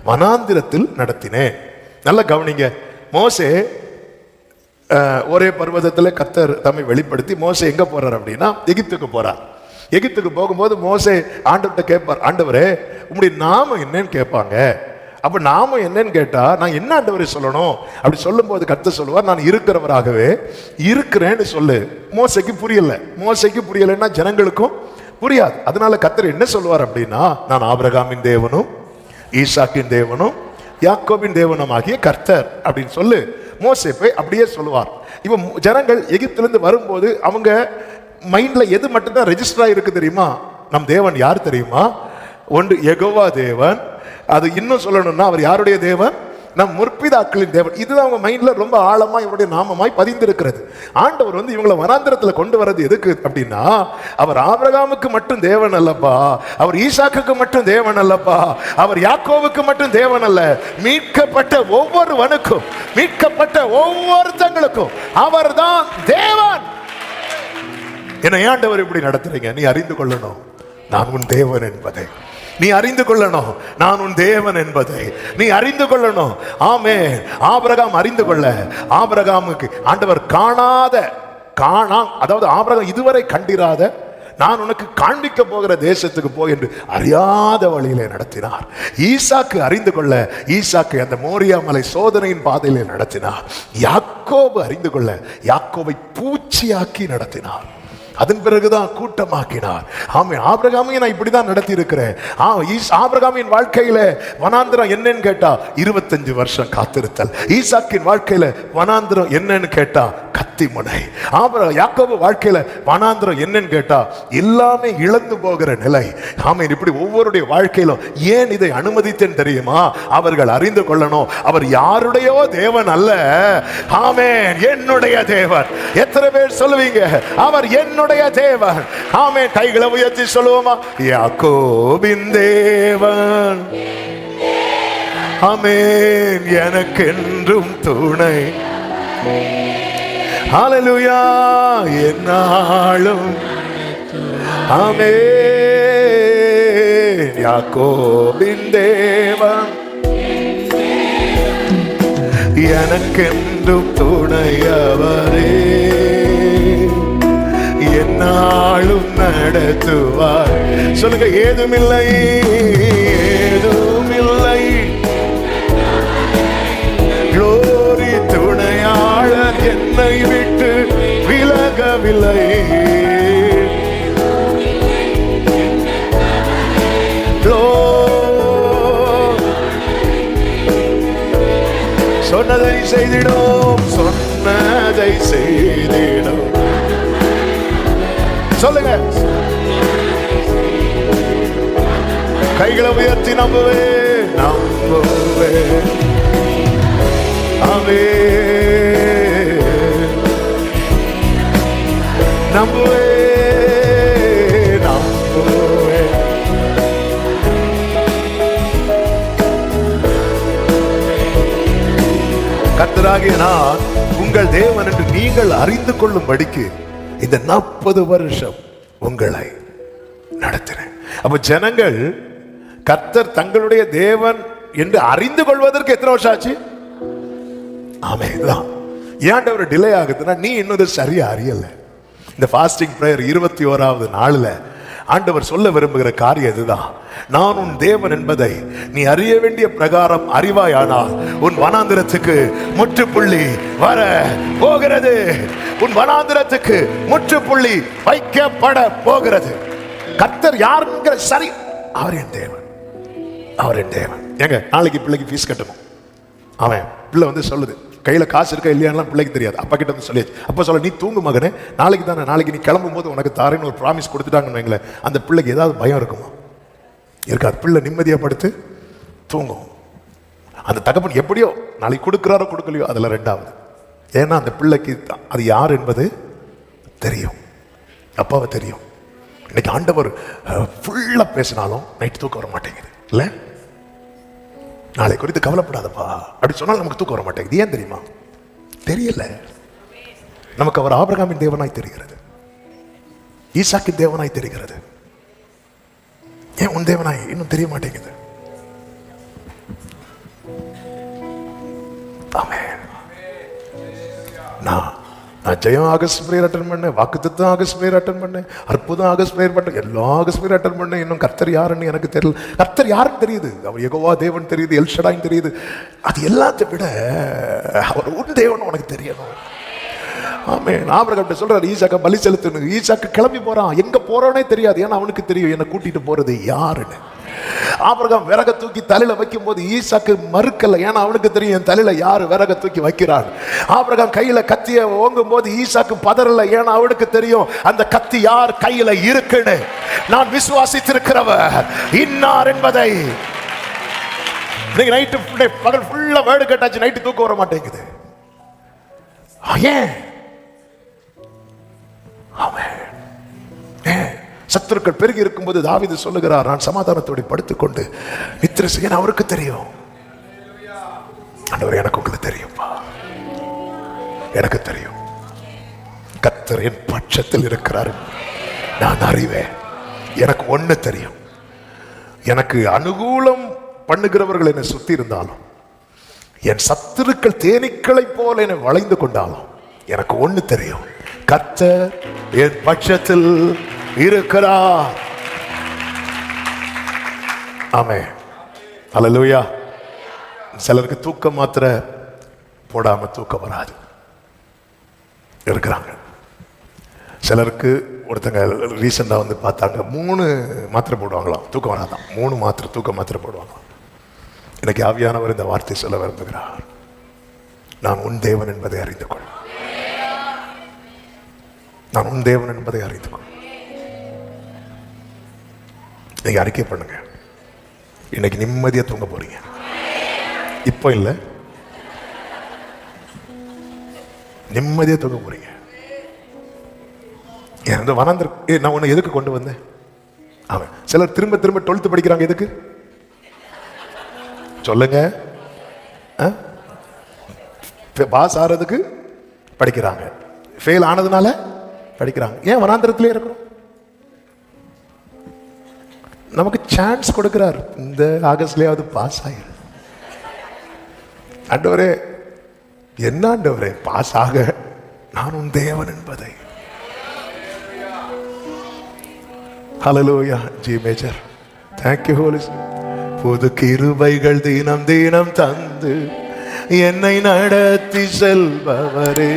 வனாந்திரத்தில் நடத்தினேன். நல்ல கவனிங்க. மோசே ஒரே பர்வதத்தில் கர்த்தர் தம்மை வெளிப்படுத்தி மோசே எங்க போறார் அப்படின்னா எகிப்துக்கு போறார். எகிப்துக்கு போகும்போது மோசே ஆண்டவர்கிட்ட கேட்பார், ஆண்டவரே உம்முடைய நாமம் என்னன்னு கேட்பாங்க. அப்ப நாம என்னன்னு கேட்டா, நான் என்ன ஆண்டவரை சொல்லணும் அப்படி சொல்லும் போது கர்த்தர் சொல்லுவார், நான் இருக்கிறவராகவே இருக்கிறேன்னு சொல்லு. மோசைக்கு புரியலைன்னா ஜனங்களுக்கும் புரியாது. அதனால கர்த்தர் என்ன சொல்லுவார் அப்படின்னா, நான் ஆபிரகாமின் தேவனும் ஈசாக்கின் தேவனும் யாக்கோபின் தேவனும் ஆகிய கர்த்தர் அப்படின்னு சொல்லு. மோசே போய் அப்படியே சொல்லுவார். இப்ப ஜனங்கள் எகிப்திலிருந்து வரும்போது அவங்க மைண்ட்ல எது மட்டும்தான் ரெஜிஸ்டர் ஆயிருக்கு தெரியுமா? நம் தேவன் யார் தெரியுமா? ஒன்று யெகோவா தேவன், அது இன்னும் சொல்லணும்னா அவர் யாருடைய தேவன்? நம் முற்பிதாக்களின் தேவன். இதுதான் அவங்க மைண்ட்ல ரொம்ப ஆழமா இவருடைய நாமமாய் பதிந்திருக்கிறது. ஆண்டவர் வந்து இவங்களை வனாந்திரத்துல கொண்டு வரது எதுக்கு அப்படின்னா, அவர் ஆபிரகாமுக்கு மட்டும் தேவன் அல்லப்பா, அவர் ஈசாக்குக்கு மட்டும் தேவன் அல்லப்பா, அவர் யாக்கோவுக்கு மட்டும் தேவன் அல்ல, மீட்கப்பட்ட ஒவ்வொருவனுக்கும், மீட்கப்பட்ட ஒவ்வொருத்தங்களுக்கும் அவர் தான் தேவன். என்னை ஆண்டவர் இப்படி நடத்துறீங்க, நீ அறிந்து கொள்ளணும் நான் உன் தேவன் என்பதை. நீ அறிந்து கொள்ளணும் நான் உன் தேவன் என்பதை நீ அறிந்து கொள்ளணும். ஆமென். ஆபிரகாம் அறிந்து கொள்ள, ஆபிரகாமுக்கு ஆண்டவர் அதாவது ஆபிரகாம் இதுவரை கண்டிராத, நான் உனக்கு காண்பிக்க போகிற தேசத்துக்கு போ என்று அறியாத வழியிலே நடத்தினார். ஈசாக்கு அறிந்து கொள்ள, ஈசாக்கு அந்த மோரியா மலை சோதனையின் பாதையிலே நடத்தினார். யாக்கோபு அறிந்து கொள்ள, யாக்கோபை பூச்சியாக்கி நடத்தினார். அதன் பிறகுதான் கூட்டமாக்கினார். ஆமே, ஆபிரகாமையும் நான் இப்படிதான் நடத்தி இருக்கிறேன். ஆபிரகாமின் வாழ்க்கையில வனாந்திரம் என்னன்னு கேட்டா 25 வருஷம் காத்திருத்தல். ஈசாக்கின் வாழ்க்கையில வனாந்திரம் என்னன்னு கேட்டா கத்திமுனை. யாக்கோபு வாழ்க்கையில வனாந்திரம் என்னன்னு கேட்டா எல்லாமே இழந்து போகிற நிலை. ஆமேன். இப்படி ஒவ்வொருடைய வாழ்க்கையிலும் ஏன் இதை அனுமதித்தேன் தெரியுமா? அவர்கள் அறிந்து கொள்ளணும், அவர் யாருடையோ தேவன் அல்ல. ஆமேன், என்னுடைய தேவன். எத்தனை பேர் சொல்லுவீங்க அவர் என்னுடைய தேவன்? ஆமேன். கைகளை உயர்த்தி சொல்லுவோமா? யாக்கோபின் தேவன், ஆமேன், எனக்கென்றும் துணை. ஹல்லேலூயா. என்னாலும் ஆமென். யாக்கோபின் தேவன் எனக்கென்றும் துணையவரே, என்னாலும் நடத்துவார். சொல்லுங்க, ஏதுமில்லை, ஏதுமில்லை. க்ளோரி துணையாளர் என்னை விட்டு விலகவில்லை. சொன்னதை செய்திடும், சொன்னதை செய்திடும். சொல்லுங்க, கைகளை உயர்த்தி நம்புவே, நம்புவே. ஆமே, நம்புவே, நம்புவே. கர்த்தராகிய நான் உங்கள் தேவன் என்று நீங்கள் அறிந்து கொள்ளும்படிக்கு இந்த 40 வருஷம் உங்களை நடத்தினேன். அப்ப ஜனங்கள் கர்த்தர் தங்களுடைய தேவன் என்று அறிந்து கொள்வதற்கு எத்தனை வருஷம் ஆச்சு? ஆமே, ஏன்டவர் டிலே ஆகுதுன்னா நீ இன்னும் சரியா அறியல. இந்த ஃபாஸ்டிங் பிரேயர் 21வது நாள்ல ஆண்டவர் சொல்ல விரும்புகிற காரியம் இதுதான். நான் உன் தேவன் என்பதை நீ அறிய வேண்டிய பிரகாரம் அறிவாயானால் உன் வனாந்திரத்துக்கு முற்றுப்புள்ளி வர போகிறது. உன் வனாந்திரத்துக்கு முற்றுப்புள்ளி வைக்கப்பட போகிறது. கர்த்தர் யாருங்கிற சரி, அவர் என் தேவன், அவர் என் தேவன். ஏங்க, நாளைக்கு பிள்ளைக்கு ஃபீஸ் கட்டணும். அவன் பிள்ளை வந்து சொல்லுது, கையில காசு இருக்கா இல்லையான்னு பிள்ளைக்கு தெரியாது. அப்பா கிட்ட வந்து சொல்லியாச்சு. அப்பா சொல்ல, நீ தூங்கு மகனே, நாளைக்கு தானே, நாளைக்கு நீ கிளம்பும் போது உனக்கு தாரேன்னு ஒரு ப்ராமிஸ் கொடுத்துட்டாங்கன்னு வைங்களேன். அந்த பிள்ளைக்கு ஏதாவது பயம் இருக்குமா? இருக்காது. பிள்ளை நிம்மதியாக படுத்து தூங்கும். அந்த தகப்பன் எப்படியோ நாளைக்கு கொடுக்குறாரோ கொடுக்கலையோ அதில் ரெண்டாவது. ஏன்னா அந்த பிள்ளைக்கு அது யார் என்பது தெரியும், அப்பாவை தெரியும். இன்னைக்கு ஆண்டவர் ஃபுல்லாக பேசினாலும் நைட்டு தூக்கம் வர மாட்டேங்குது இல்லை? நாளை குறித்து கவலைப்படாதப்பா அப்படி சொன்னால் நமக்கு தூக்கம் வர மாட்டேங்குது. ஏன் தெரியுமா? தெரியல. நமக்கு அவர் ஆபிரகாமின் தேவனாய் தெரிகிறது, ஈசாக்கின் தேவனாய் தெரிகிறது. ஏன் உன் தேவனாய் இன்னும் தெரிய மாட்டேங்குது? நான் ஜெயம் ஆகஸ்ட் பிரேயர் அட்டன் பண்ணேன், வாக்குத்தத்தம் ஆகஸ்ட் பிரேயர் அட்டன் பண்ணேன், அற்புதம் ஆகஸ்ட் பிரேயர் பண்ணேன், எல்லா ஆகஸ்ட் பிரேயர் அட்டன் பண்ணேன். இன்னும் கர்த்தர் யாருன்னு எனக்கு தெரியல. கர்த்தர் யாருன்னு தெரியுது, அவர் யெகோவா தேவன் தெரியுது, எல் ஷடாய் தெரியுது. அது எல்லாத்தை விட அவர் உன் தேவன் உனக்கு தெரியணும். ஆமென். ஆபிரகாம் சொல்றாரு, ஈசாக்க பலி செலுத்தணும். ஈசாக்கு கிளம்பி போறான், எங்க போறானே தெரியாது. ஏன்னா அவனுக்கு தெரியும் என்னை கூட்டிட்டு போறது யாருன்னு. ஆபிரகாம் விறக தூக்கி தலையில வைக்கும் போது ஈசாக்கு மறுக்கல. ஏன்னா அவனுக்கு தெரியும் என் தலையில யாரு விறக தூக்கி வைக்கிறான். ஆபிரகாம் கையில கத்திய ஓங்கும் போது ஈசாக்கு பதறல. ஏன்னா அவனுக்கு தெரியும் அந்த கத்தி யார் கையில இருக்குன்னு. நான் விசுவாசித்திருக்கிறவர் இன்னார் என்பதை. நைட்டு பகல் ஃபுல்லா வேர்டு கேட்டாச்சு, நைட்டு தூக்கம் வர மாட்டேங்குது. ஏன்? சத்துருக்கள் பெருகி இருக்கும்போது தாவீது சொல்லுகிறார், நான் சமாதானத்தோடு படுத்துக்கொண்டு நித்திரை செய்ய. அவருக்கு தெரியும், ஆண்டவர் எனக்கு உங்களுக்கு தெரியும்பா, எனக்கு தெரியும். கர்த்தர் என் பட்சத்தில் இருக்கிறார், நான் அறிவேன். எனக்கு ஒண்ணு தெரியும், எனக்கு அனுகூலம் பண்ணுகிறவர்கள் என்னை சுத்தி இருந்தாலும், என் சத்துருக்கள் தேனீக்களை போல என்னை வளைந்து கொண்டாலும் எனக்கு ஒண்ணு தெரியும், கர்த்தர் என் பட்சத்தில் இருக்கிறார். ஆமென். அல்லேலூயா. சிலருக்கு தூக்கம் மாத்திரை போடாம தூக்கம் வராது இருக்கிறாங்க. சிலருக்கு ஒருத்தங்க ரீசெண்டாக வந்து பார்த்தாங்க, 3 மாத்திரை போடுவாங்களாம், தூக்கம் வராதான். 3 மாத்திரை தூக்க மாத்திரை போடுவாங்களாம். எனக்கு ஆவியானவர் இந்த வார்த்தை சொல்ல விரும்புகிறார். நான் உன் தேவன் என்பதை அறிந்து கொள். நான் உன் தேவன் என்பதை அறிந்து கொள். நீங்க அறிக்கை பண்ணுங்க. இன்னைக்கு நிம்மதியா தூங்க போறீங்க. இப்போ இல்லை, நிம்மதியா தூங்க போறீங்க. இந்த வனாந்தர் நான் உன்னை எதுக்கு கொண்டு வந்தேன்? அவன் சிலர் திரும்ப திரும்ப 12th படிக்கிறாங்க. எதுக்கு சொல்லுங்க? பாஸ் ஆறதுக்கு படிக்கிறாங்க, ஃபெயில் ஆனதுனால படிக்கிறாங்க. ஏன் வனாந்தரத்திலே இருக்கிறோம்? நமக்கு சான்ஸ் கொடுக்கிறார். இந்த ஆகஸ்ட்லயாவது பாஸ் ஆயிரு. ஆண்டவரே, என்ன ஆண்டவரே, பாஸ் ஆக நான் உன் தேவன் என்பதை. Hallelujah. G major. Thank you holy. புது கிருபைகள் தினம் தினம் தந்து என்னை நடத்தி செல்பவரே,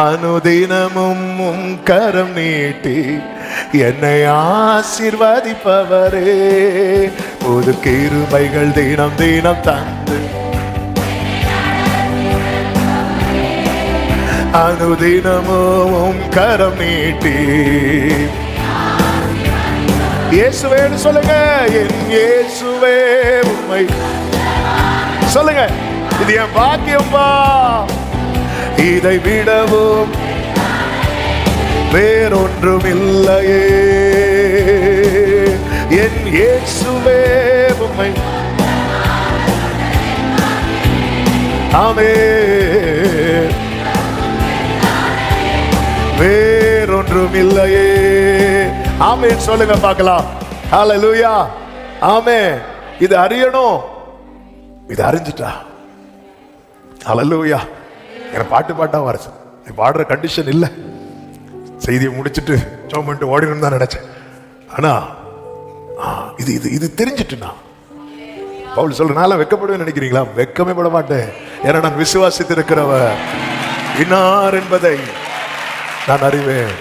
அனுதினமும் உம் கரம் நீட்டி என்னை ஆசீர்வதிப்பவரே. புது கிருபைகள் தினம் தினம் தந்து அனுதினமும் உம் கரம் நீட்டி. இயேசுவேன்னு சொல்லுங்க. என் இயேசுவே உம்மை சொல்லுங்க. இது என் பாக்கியம்பா, இதை விடவும் வேறொன்றும் இல்லையே. என் இயேசுவே உம்மை. ஆமென். வேறொன்றும் இல்லையே. ஆமென் சொல்லுங்க பார்க்கலாம். ஹல்லேலூயா. ஆமென். இது அறியணும். இது அறிஞ்சிட்டா ஹல்லேலூயா. எனக்கு பாட்டா வரச்சு. பாடுற கண்டிஷன் இல்லை. செய்தியை முடிச்சுட்டு ஜெபம் பண்ணிட்டு ஓடிடணும் தான் நினைச்சேன். ஆனா இது இது இது தெரிஞ்சிட்டுனா பவுல் சொல்றனால வெட்கப்படுவேன் நினைக்கிறீங்களா? வெட்கமே பட மாட்டேன். ஏன்னா நான் விசுவாசித்து இருக்கிறவர் இன்னார் என்பதை நான் அறிவேன்.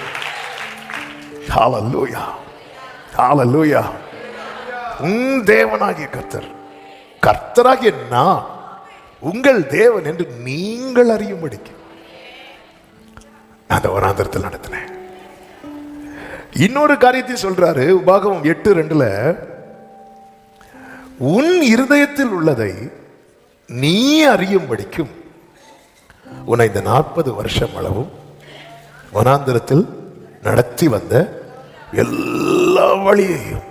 ஹல்லேலூயா. ஹல்லேலூயா. உன் தேவனாகிய கர்த்தராகிய நான் உங்கள் தேவன் என்று நீங்கள் அறியும்படிக்கு அந்த வனாந்தரத்தில் நடத்தினேன். இன்னொரு காரியத்தை சொல்றாரு. உபாகமம் 8:2 உன் இருதயத்தில் உள்ளதை நீ அறியும்படிக்கும் உன்னை இந்த 40 வருஷம் அளவும் வனாந்தரத்தில் நடத்தி வந்த எல்லா வழியையும்.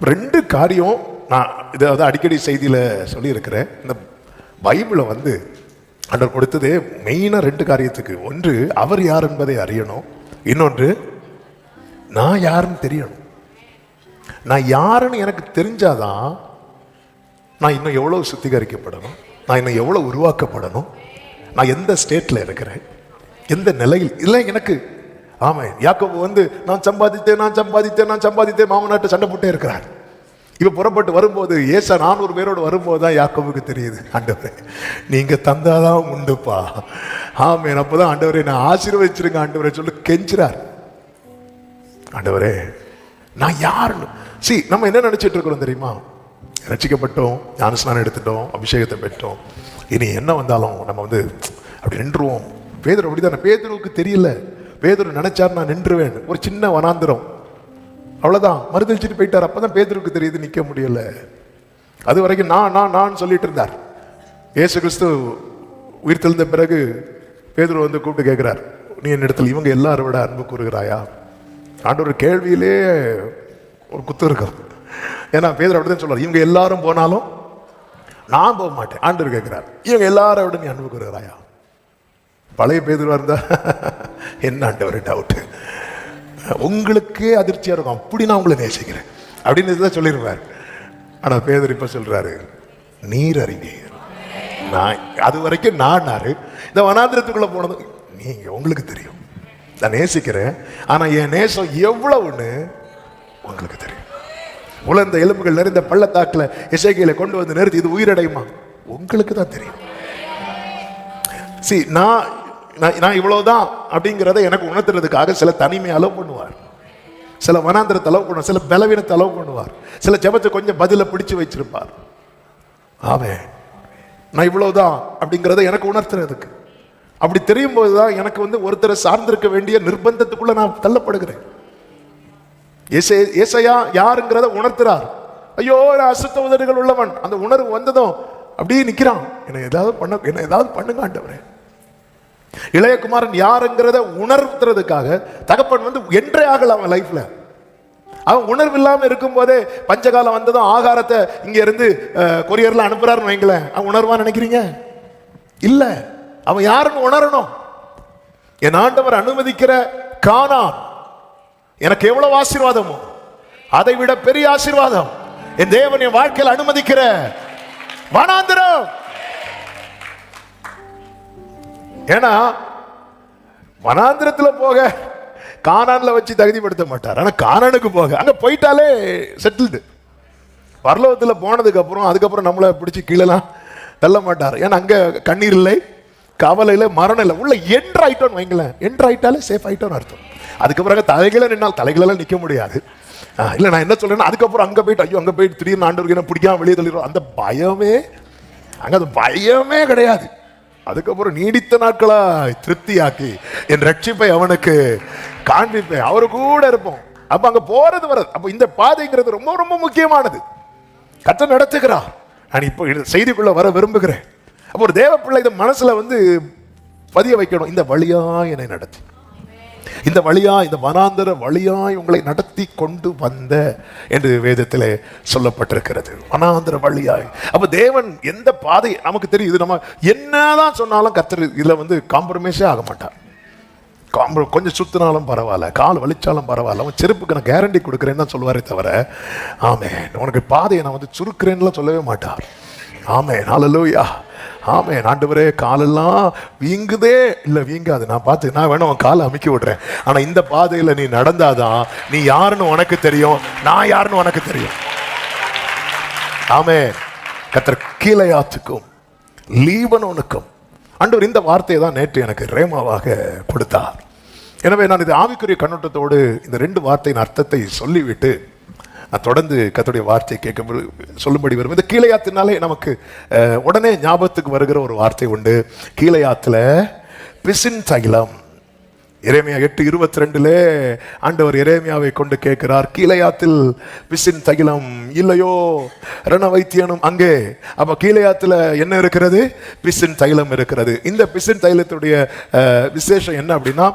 2 காரியம் நான் இதை அடிக்கடி செய்தியில சொல்லி இருக்கிறேன். இந்த பைபிளை வந்து ஆண்டவர் கொடுத்ததே மெயினா 2 காரியத்துக்கு. ஒன்று அவர் யார் என்பதை அறியணும். இன்னொன்று நான் யாருன்னு தெரியணும். நான் யாருன்னு எனக்கு தெரிஞ்சாதான் நான் இன்னும் எவ்வளவு சுத்திகரிக்கப்படணும், நான் இன்னும் எவ்வளவு உருவாக்கப்படணும், நான் எந்த ஸ்டேட்ல இருக்கிறேன், எந்த நிலையில் இல்லை எனக்கு. ஆமா, யாக்கோபு வந்து நான் சம்பாதித்தேன் மாமனாட்ட சண்டை போட்டே இருக்கிறார். இப்ப புறப்பட்டு வரும்போது ஏசா 400 பேரோடு வரும்போது தான் யாக்கோபுக்கு தெரியுது, ஆண்டவரே நீங்க தந்தாதான் உண்டுப்பா. ஆமே, அப்பதான் ஆண்டவரே நான் ஆசீர்வதிச்சிருங்க ஆண்டவரே சொல்லி கெஞ்சுறார். ஆண்டவரே நான் யாருன்னு நம்ம என்ன நினைச்சிட்டு இருக்கிறோம் தெரியுமா? ரட்சிக்கப்பட்டோம், ஞானஸ்நானம் எடுத்துட்டோம், அபிஷேகத்தை பெற்றோம், இனி என்ன வந்தாலும் நம்ம வந்து அப்படி நின்றுவோம். பேதுரு அப்படிதானே. பேதுருவுக்கு தெரியல. பேதுரு நினைச்சார் நான் நின்றுவேன். ஒரு சின்ன வனாந்திரம், அவ்வளவுதான், மறுதளிச்சுட்டு போயிட்டார். அப்பதான் பேதுருக்கு தெரியுது நிக்க முடியல. அது வரைக்கும் நான் சொல்லிட்டு இருந்தார். இயேசு கிறிஸ்து உயிர் தெழுந்த பிறகு பேதுரு வந்து கூப்பிட்டு கேட்கிறார், நீ என்னிடத்தில் இவங்க எல்லாரும் விட அன்பு கூறுகிறாயா? ஆண்டவர் கேள்வியிலே ஒரு குத்து இருக்கும். ஏன்னா பேதுரு அப்படிதான் சொல்றார், இவங்க எல்லாரும் போனாலும் நான் போக மாட்டேன். ஆண்டவர் கேட்கிறார், இவங்க எல்லாரும் விட நீ அன்பு கூறுகிறாயா? பழைய பேதுருவா இருந்தா என்ன ஆண்டவர் டவுட், உங்களுக்கே அதிர்ச்சியா இருக்கும், அப்படி நான் உங்களை நேசிக்கிறேன் அப்படின்னு தான் சொல்லிடுவார். ஆனா பேதுரு இப்ப சொல்றாரு, நீர் அறிஞர், நான் அது வரைக்கும் நானாரு, இந்த வனாந்திரத்துக்குள்ள போனது நீங்க உங்களுக்கு தெரியும். நான் நேசிக்கிறேன், ஆனா என் நேசம் எவ்வளவுன்னு உங்களுக்கு தெரியும். உலர்ந்த எலும்புகள் நிறைந்த பள்ளத்தாக்குல எசேக்கியேலை கொண்டு வந்து நிறுத்தி இது உயிரடையுமா உங்களுக்கு தான் தெரியும். நான் நான் இவ்வளவுதான் அப்படிங்கிறத எனக்கு உணர்த்துறதுக்காக சில தனிமை அளவு பண்ணுவார், சில வனாந்திரத்தை அளவு பண்ணுவார், சில பலவீனத்தை அளவு பண்ணுவார், சில ஜெபத்தை கொஞ்சம் பதில பிடிச்சு வச்சிருப்பார். ஆமென். நான் இவ்வளவுதான் அப்படிங்கிறத எனக்கு உணர்த்துறதுக்கு. அப்படி தெரியும் போதுதான் எனக்கு ஒருத்தரை சார்ந்திருக்க வேண்டிய நிர்பந்தத்துக்குள்ள நான் தள்ளப்படுகிறேன். ஏசாயா யாருங்கிறத உணர்த்துறார். ஐயோ நான் அசுத்த உதடுகள் உள்ளவன், அந்த உணர்வு வந்ததும் அப்படியே நிக்கிறான். என்ன ஏதாவது பண்ணுங்க ஆண்டவரே. இளையகுமாரன் யாருங்கிறத உணர்த்துறதுக்காக தகப்பன் என்றே ஆகல அவன் லைஃப்ல. அவன் உணர்வு இல்லாம இருக்கும் போதே பஞ்சகாலம் வந்ததும் ஆகாரத்தை இங்க இருந்து கொரியர்ல அனுப்புறாருன்னு வைங்களேன், அவன் உணர்வா நினைக்கிறீங்க? இல்ல, அவன் யாருன்னு உணரணும். என் ஆண்டவர் அனுமதிக்கிற கானான் எனக்கு எவ்வளவு ஆசீர்வாதமோ அதை விட பெரிய ஆசீர்வாதம் என் தேவன் என் வாழ்க்கையில் அனுமதிக்கிற வனாந்திரம். ஏன்னா வனாந்திரத்துல போக கானான்ல வச்சு தகுதிப்படுத்த மாட்டார். ஆனா கானானுக்கு போக அங்க போயிட்டாலே செட்டில்டு. பரலோகத்துல போனதுக்கு அப்புறம் அதுக்கப்புறம் நம்மளை பிடிச்சி கீழெல்லாம் தள்ள மாட்டார். ஏன்னா அங்க கண்ணீர் இல்லை, கவலையில, மரணம் இல்லை. உள்ள என்ட்ரு ஆயிட்டோன்னு வைங்களேன், என்ட்ரு ஆயிட்டாலே சேஃப் ஆயிட்டோன்னு அர்த்தம். அதுக்கப்புறம் தலைகளை நின்னால் தலைகளெல்லாம் நிற்க முடியாது. இல்லை நான் என்ன சொல்றேன்னா, அதுக்கப்புறம் அங்கே போயிட்டு ஐயோ அங்கே போயிட்டு திடீர்னு ஆண்டவருக்கு என்ன பிடிக்காம வெளியே தள்ளிடுறோம், அந்த பயமே அங்கே அது பயமே கிடையாது. அதுக்கப்புறம் நீடித்த நாட்களாய் திருப்தியாக்கி என் ரட்சிப்பை அவனுக்கு காண்பிப்பேன், அவரு கூட இருப்போம். அப்ப அங்க போறது வர்றது, அப்ப இந்த பாதைங்கிறது ரொம்ப ரொம்ப முக்கியமானது. கர்த்தர் நடத்துகிறார். நான் இப்போ செய்திக்குள்ள வர விரும்புகிறேன். அப்போ ஒரு தேவ பிள்ளை இதை மனசுல பதிய வைக்கணும். இந்த வழியா என்னை நடத்தி, இந்த வழியா, இந்த வனாந்தர வழியாய் உங்களை நடத்தி கொண்டு வந்த என்று வேதத்திலே சொல்லப்பட்டிருக்கிறது. வனாந்தர வழியாய். அப்ப தேவன் எந்த பாதை நமக்கு தெரியும். இது நம்ம என்னதான் சொன்னாலும் கர்த்தர் இதுல காம்ப்ரமைஸே ஆக மாட்டார். கொஞ்சம் சுத்தினாலும் பரவாயில்ல, கால் வலிச்சாலும் பரவாயில்ல, அவன் செருப்புக்கு நான் கேரண்டி கொடுக்குறேன்னு தான் சொல்லுவாரே தவிர, ஆமென் உனக்கு பாதையை நான் சுருக்கிறேன்னு சொல்லவே மாட்டார். ஆமென், ஹல்லேலூயா. ஆமென். ஆண்டவரே காலெல்லாம் வீங்குதே, இல்லை வீங்காது, நான் பார்த்து நான் வேணும் உன் காலை அமுக்கி விடுறேன். ஆனா இந்த பாதையில நீ நடந்தாதான் நீ யாருன்னு உனக்கு தெரியும், நான் யாருன்னு உனக்கு தெரியும். ஆமென். கர்த்தர் கீலேயாத்துக்கும் லீபனோனுக்கும் ஆண்டவர் இந்த வார்த்தையை தான் நேற்று எனக்கு ரேமாவாக கொடுத்தார். எனவே நான் இது ஆவிக்குரிய கண்ணோட்டத்தோடு இந்த 2 வார்த்தையின் அர்த்தத்தை சொல்லிவிட்டு நான் தொடர்ந்து கர்த்தருடைய வார்த்தையை கேட்க சொல்லும்படி வரும். இந்த கீலேயாத்தினாலே நமக்கு உடனே ஞாபகத்துக்கு வருகிற ஒரு வார்த்தை உண்டு. கீலேயாத்துல பிசின் தைலம். எரேமியா 8:22 ஆண்டவர் எரேமியாவை கொண்டு கேட்கிறார், கீலேயாத்தில் பிசின் தைலம் இல்லையோ, ரண வைத்தியனும் அங்கே. அப்ப கீலேயாத்துல என்ன இருக்கிறது? பிசின் தைலம் இருக்கிறது. இந்த பிசின் தைலத்துடைய விசேஷம் என்ன அப்படின்னா,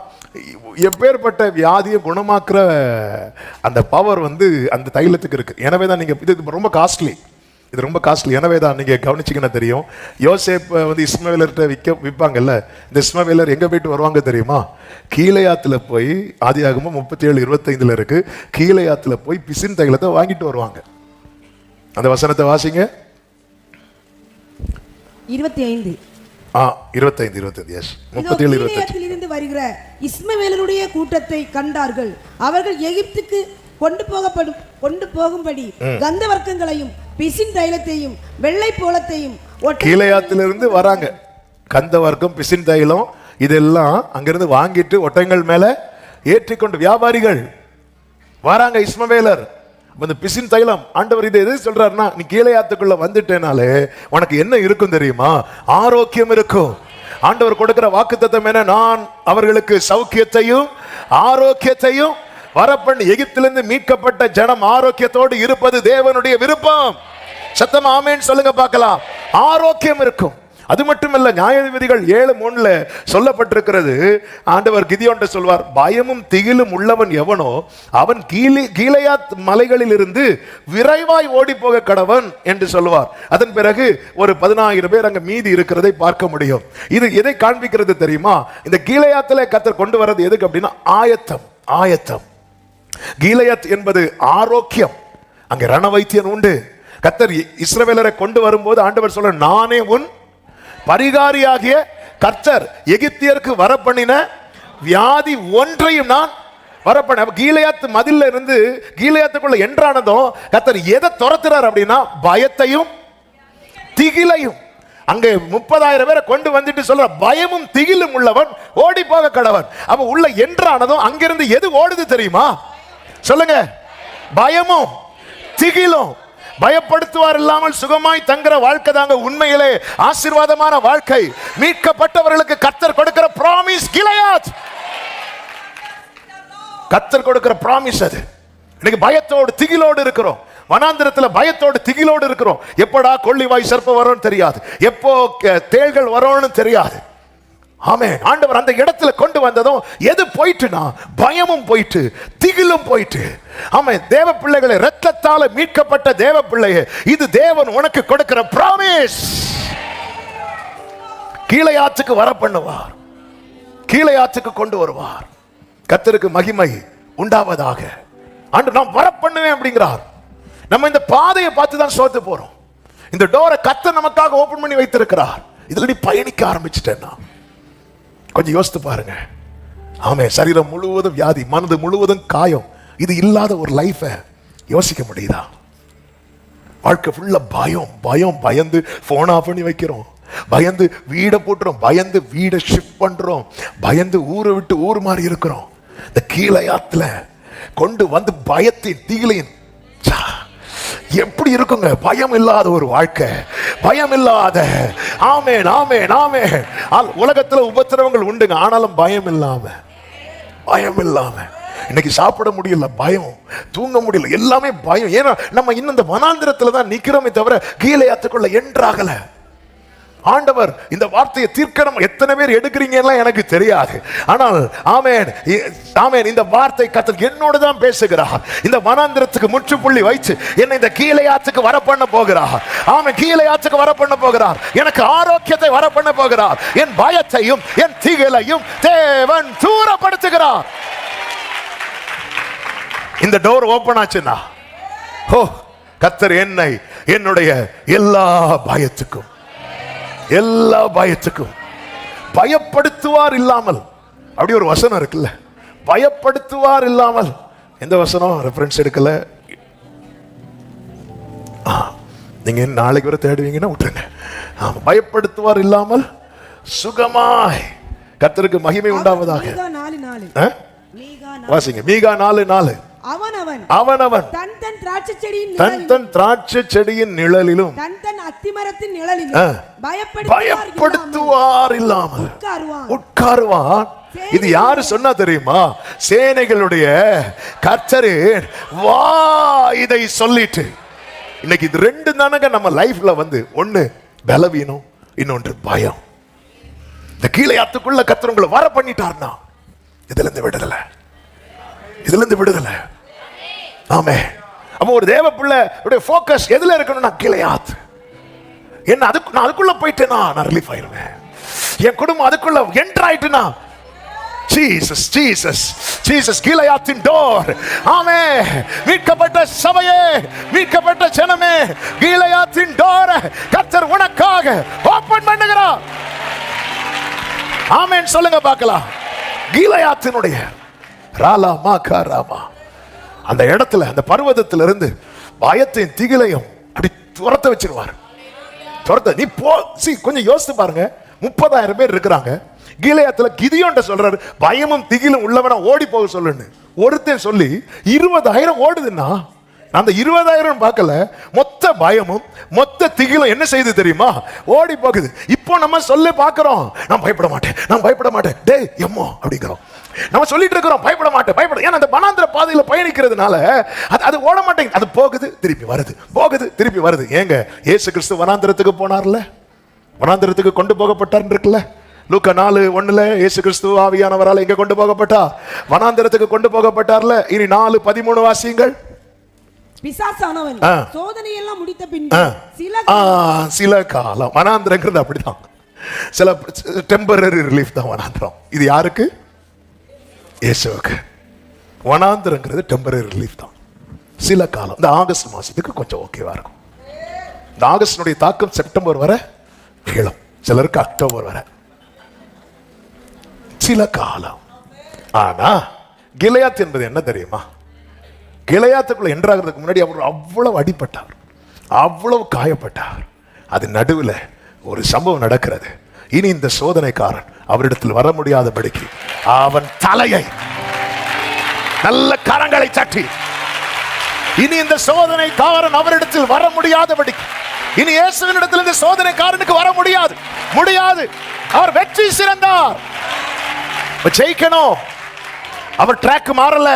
எப்பேற்பட்ட வியாதியை குணமாக்குற அந்த பவர் அந்த தைலத்துக்கு இருக்கு. எனவே தான் நீங்க இது ரொம்ப காஸ்ட்லி, இது ரொம்ப காஸ்ட்லி. எனவே தான் நீங்க கவனிச்சிங்கன்னா தெரியும், யோசேப் இஸ்மவேலர்கிட்ட விற்பாங்கல்ல, இந்த இஸ்மவேலர் எங்க போயிட்டு வருவாங்க தெரியுமா? கீலேயாத்துல போய், ஆதியாகமம் 37:25 இருக்கு, கீலேயாத்துல போய் பிசின் தைலத்தை வாங்கிட்டு வருவாங்க. அந்த வசனத்தை வாசிங்க. 25 எஸ் 37:25 இருந்து வருகிற இஸ்மவேலருடைய கூட்டத்தை கண்டார்கள். அவர்கள் எகிப்துக்கு கொண்டு போகும்படி கந்த வர்க்கங்களையும் பிசின் தைலத்தையும் வெள்ளை போலத்தையும் கீலேயாத்திலிருந்து வராங்க. கந்த வர்க்கம், பிசின் தைலம் இதெல்லாம் அங்கிருந்து வாங்கிட்டு ஒட்டங்கள் மேல ஏற்றிக்கொண்டு வியாபாரிகள் வராங்க. இஸ்மவேலர் பிசின் தைலம். ஆண்டவர் இதை எது சொல்றாருன்னா, நீ கீலேயாத்துக்குள்ள வந்துட்டேனாலே உனக்கு என்ன இருக்கும் தெரியுமா? ஆரோக்கியம் இருக்கும். ஆண்டவர் கொடுக்கிற வாக்குத்தத்தம் என்ன? நான் அவர்களுக்கு சௌக்கியத்தையும் ஆரோக்கியத்தையும் வரப்பண்ணி. எகிப்திலிருந்து மீட்கப்பட்ட ஜனம் ஆரோக்கியத்தோடு இருப்பது தேவனுடைய விருப்பம். சத்தம் ஆமென் சொல்லுங்க பார்க்கலாம். ஆரோக்கியம் இருக்கும். அது மட்டுமல்ல, நியாயாதிபதிகள் 7:3 சொல்லப்பட்டிருக்கிறது, ஆண்டவர் கிதியோன்ட்ட சொல்வார், பயமும் திகிலும் உள்ளவன் எவனோ அவன் கீலேயாத் மலைகளில் இருந்து விரைவாய் ஓடி போக கடவன் என்று சொல்வார். அதன் பிறகு ஒரு 10,000 பேர் அங்க மீதி இருக்கிறதை பார்க்க முடியும். இது எதை காண்பிக்கிறது தெரியுமா? இந்த கீலேயாத்திலே கர்த்தர் கொண்டு வரது எதுக்கு அப்படின்னா, ஆயத்தம். கீலேயாத் என்பது ஆரோக்கியம். அங்க ரண வைத்தியன் உண்டு. கர்த்தர் இஸ்ரவேலரை கொண்டு வரும்போது ஆண்டவர் சொல்ற, நானே உன் பரிகாரியாகிய கர்த்தர், எகிப்தியருக்கு வரப்பண்ணின வியாதி ஒன்றையும் நான் வரப்பண்ண. கீலேயாத் மதில்ல இருந்து கீலேயாத்துக்குள்ள என்றானதும் கர்த்தர் எதை துரத்துறார் அப்படின்னா, பயத்தையும் திகிலையும். அங்கே 30,000 பேரை கொண்டு வந்துட்டு சொல்ற, பயமும் திகிலும் உள்ளவன் ஓடி போக கடவன். அப்ப உள்ள என்றானதும் அங்கிருந்து எது ஓடுது தெரியுமா? சொல்லுங்க. பயமும் திகிலும். பயப்படுத்துவார் இல்லாமல் சுகமாய் தங்குற வாழ்க்கை தாங்க உண்மையிலே ஆசீர்வாதமான வாழ்க்கை. மீட்கப்பட்டவர்களுக்கு கர்த்தர் கொடுக்கிற பிராமிஸ் கிளையாத். கர்த்தர் கொடுக்கிற பிராமிஸ் அது. இன்னைக்கு பயத்தோடு திகிலோடு இருக்கிறோம். வனாந்திரத்தில் பயத்தோடு திகிலோடு இருக்கிறோம். எப்படா கொள்ளிவாய் சர்ப்பம் வரும்னு தெரியாது, எப்போ தேள்கள் வரும்னு தெரியாது. ஆமே, ஆண்டவர் அந்த இடத்துல கொண்டு வந்ததும் எது போயிட்டுனா பயமும் போயிட்டு திகிலும் போயிட்டு. ஆமே, தேவ பிள்ளைகளை, இரத்தத்தால மீட்கப்பட்ட தேவ பிள்ளையே, இது தேவன் உனக்கு கொடுக்கிற பிராமிஸ். கீழையாத்துக்கு வர பண்ணுவார், கீழையாத்துக்கு கொண்டு வருவார். கர்த்தருக்கு மகிமை உண்டாவதாக. ஆண்டு நான் வர பண்ணுவேன் அப்படிங்கிறார். நம்ம இந்த பாதையை பார்த்து தான் சோத்து போறோம். இந்த டோரை கர்த்தர் நமக்காக ஓபன் பண்ணி வைத்திருக்கிறார். இதுல நீ பயணிக்க ஆரம்பிச்சிட்டேன்னா கொஞ்சம் யோசித்து பாருங்க. ஆமே, சரீரம் முழுவதும் வியாதி, மனது முழுவதும் காயம். இது இல்லாத ஒரு லைஃபை யோசிக்க முடியுதா? வாழ்க்கை ஃபுல்லா பயம் பயம். பயந்து போன் ஆஃப் பண்ணி வைக்கிறோம், பயந்து வீடை போட்டுறோம், பயந்து வீடை ஷிஃப்ட் பண்றோம், பயந்து ஊரை விட்டு ஊர் மாறி இருக்கிறோம். இந்த கீழையாத்துல கொண்டு வந்து பயத்தின் தீலையின் எப்படி இருக்குங்க? பயம் இல்லாத ஒரு வாழ்க்கை, பயம் இல்லாத. ஆமென் ஆமென் ஆமென். உலகத்துல உபத்திரவங்கள் உண்டுங்க, ஆனாலும் பயம் இல்லாம, பயம் இல்லாம இன்னைக்கு சாப்பிட முடியல, பயம், தூங்க முடியல, எல்லாமே பயம். ஏன்னா நம்ம இன்னும் இந்த வனாந்திரத்துல தான் நிக்கிறோமே தவிர கீழையாத்துக்குள்ள என்றாகல. ஆண்டவர் இந்த வார்த்தையை தீர்க்கணும். எத்தனை பேர் எடுக்கிறீங்கன்னா எனக்கு தெரியாது, ஆனால் ஆமென் ஆமென், இந்த வார்த்தை கர்த்தர் என்னோடு தான் பேசுகிறார். இந்த வனாந்திரத்துக்கு முற்றுப்புள்ளி வைத்து என்னை இந்த கீழையாத்துக்கு வர பண்ண போகிறார். ஆமென், கீழையாத்துக்கு வர பண்ண போகிறார். எனக்கு ஆரோக்கியத்தை வர பண்ண போகிறார். என் பயத்தையும் என் திகிலையும் தேவன் தூரப்படுத்துகிறார். இந்த டோர் ஓபன் ஆச்சுன்னா, ஓ, கர்த்தர் என்னை என்னுடைய எல்லா பயத்துக்கும் பயப்படுத்துவார் இல்லாமல். அப்படி ஒரு வசனம் இருக்குல்ல, பயப்படுத்துவார் இல்லாமல். எந்த வசனம் ரெஃபரன்ஸ் எடுக்கல, நீங்க நாளைக்கு வரை தேடுவீங்கன்னா விட்டுருங்க. பயப்படுத்துவார் இல்லாமல் சுகமாய். கர்த்தருக்கு மகிமை உண்டாவதாக. வாசிங்க மீகா 4:4. அவனவன் தன் தன் திராட்சை செடியின் நிழலிலும் தன் தன் அத்திமரத்தின் நிழலிலும் பயப்படுத்துவார் இல்லாமல் உட்காருவான். இது யாரு சொன்னா தெரியுமா? சேனைகளுடைய கர்த்தரே வா இதை சொல்லிட்டு. இன்னைக்கு இது ரெண்டு தானங்க நம்ம லைஃப்ல வந்து, ஒண்ணு பலவீனம், இன்னொன்று பயம். இந்த கீழையாத்துக்குள்ள கர்த்தர் உங்களை வர பண்ணிட்டார்னா இதுல இருந்து விடுதலை, இதுல இருந்து விடுதலை. ஆமே, அப்ப ஒரு தேவ பிள்ளை ஃபோக்கஸ் எதுல இருக்கணும்னா கீழையாத். என்ன நான் அதுக்குள்ள போயிட்டேனா நான் ரிலீஃப் ஆயிருவேன். என் குடும்பம் அதுக்குள்ள என்டர் ஆயிட்டுனா ஜீசஸ் ஜீசஸ் ஜீசஸ் கீழையாத்தின் டோர். ஆமே, மீட்கப்பட்ட சபையே, மீட்கப்பட்ட ஜனமே, கீழையாத்தின் டோர் கர்த்தர் உனக்காக ஓபன் பண்ணுகிறார். ஆமென் சொல்லுங்க பார்க்கலாம். கீழையாத்தினுடைய ராலா மாகா ராமா அந்த இடத்துல, அந்த பர்வதத்துல இருந்து பயத்தையும் திகிலையும் அப்படி துரத்த வச்சிருவார். துரத்த நீ போ. கொஞ்சம் யோசித்து பாருங்க, 30,000 பேர் இருக்கிறாங்க. கீழையாத்துல கிதியோன்ட்ட சொல்றாரு, பயமும் திகிலும் உள்ளவனா ஓடி போக சொல்லுன்னு. ஒருத்தன் சொல்லி 20,000 ஓடுதுன்னா, அந்த 20,000 பார்க்கல, மொத்த பயமும் மொத்த திகிலும் என்ன செய்து தெரியுமா? ஓடி போகுது. இப்போ நம்ம சொல்ல பார்க்கிறோம், நான் பயப்பட மாட்டேன், நான் பயப்பட மாட்டேன், டேய் எம்மோ அப்படிங்கிறோம். நம்ம சொல்லிட்டு இருக்கிறோம் பயப்பட மாட்டேன், பயப்பட. ஏன்னா அந்த வனாந்திர பாதையில பயணிக்கிறதுனால அது ஓட மாட்டேங்குது. அது போகுது திருப்பி வருது, போகுது திருப்பி வருது. ஏங்க இயேசு கிறிஸ்து வனாந்திரத்துக்கு போனார்ல, வனாந்திரத்துக்கு கொண்டு போகப்பட்டார் இருக்குல்ல, லூக்கா 4:1 இயேசு கிறிஸ்து ஆவியானவரால் எங்க கொண்டு போகப்பட்டா? வனாந்திரத்துக்கு கொண்டு போகப்பட்டார்ல. இனி 4:13 வாசியுங்கள். பிசாசானவன் சோதனை எல்லாம் முடித்த பின் சில காலம். வனாந்திரங்கிறது அப்படிதான், சில டெம்பரரி ரிலீஃப் தான் வனாந்திரம். இது யாருக்கு? இயேசுவுக்கு. வனாந்திரங்கிறது டெம்பரரி ரிலீஃப் தான், சில காலம். இந்த ஆகஸ்ட் மாசத்துக்கு கொஞ்சம் ஓகேவா இருக்கும். இந்த ஆகஸ்டினுடைய தாக்கம் செப்டம்பர் வர கீழும், சிலருக்கு அக்டோபர் வர சில காலம். ஆனா கிளையாத் என்பது என்ன தெரியுமா? கிளையாத்துக்குள்ள என்றாகிறதுக்கு முன்னாடி அவர் அவ்வளவு அடிபட்டார், அவ்வளவு காயப்பட்டார். அது நடுவில் ஒரு சம்பவம் நடக்கிறது. இனி இந்த சோதனைக்காரன் அவரிடத்தில் வர முடியாதபடிக்கு அவன் தலையை நல்ல கரங்களை தட்டி, இனி இந்த சோதனைக்காரன் அவரிடத்தில் வர முடியாதபடிக்கு, இனி இயேசுவினிடத்தில் இந்த சோதனைக்காரனுக்கு வர முடியாது. அவர் வெற்றி சிறந்தார். ஜெயிக்கணும். அவர் ட்ராக் மாறல.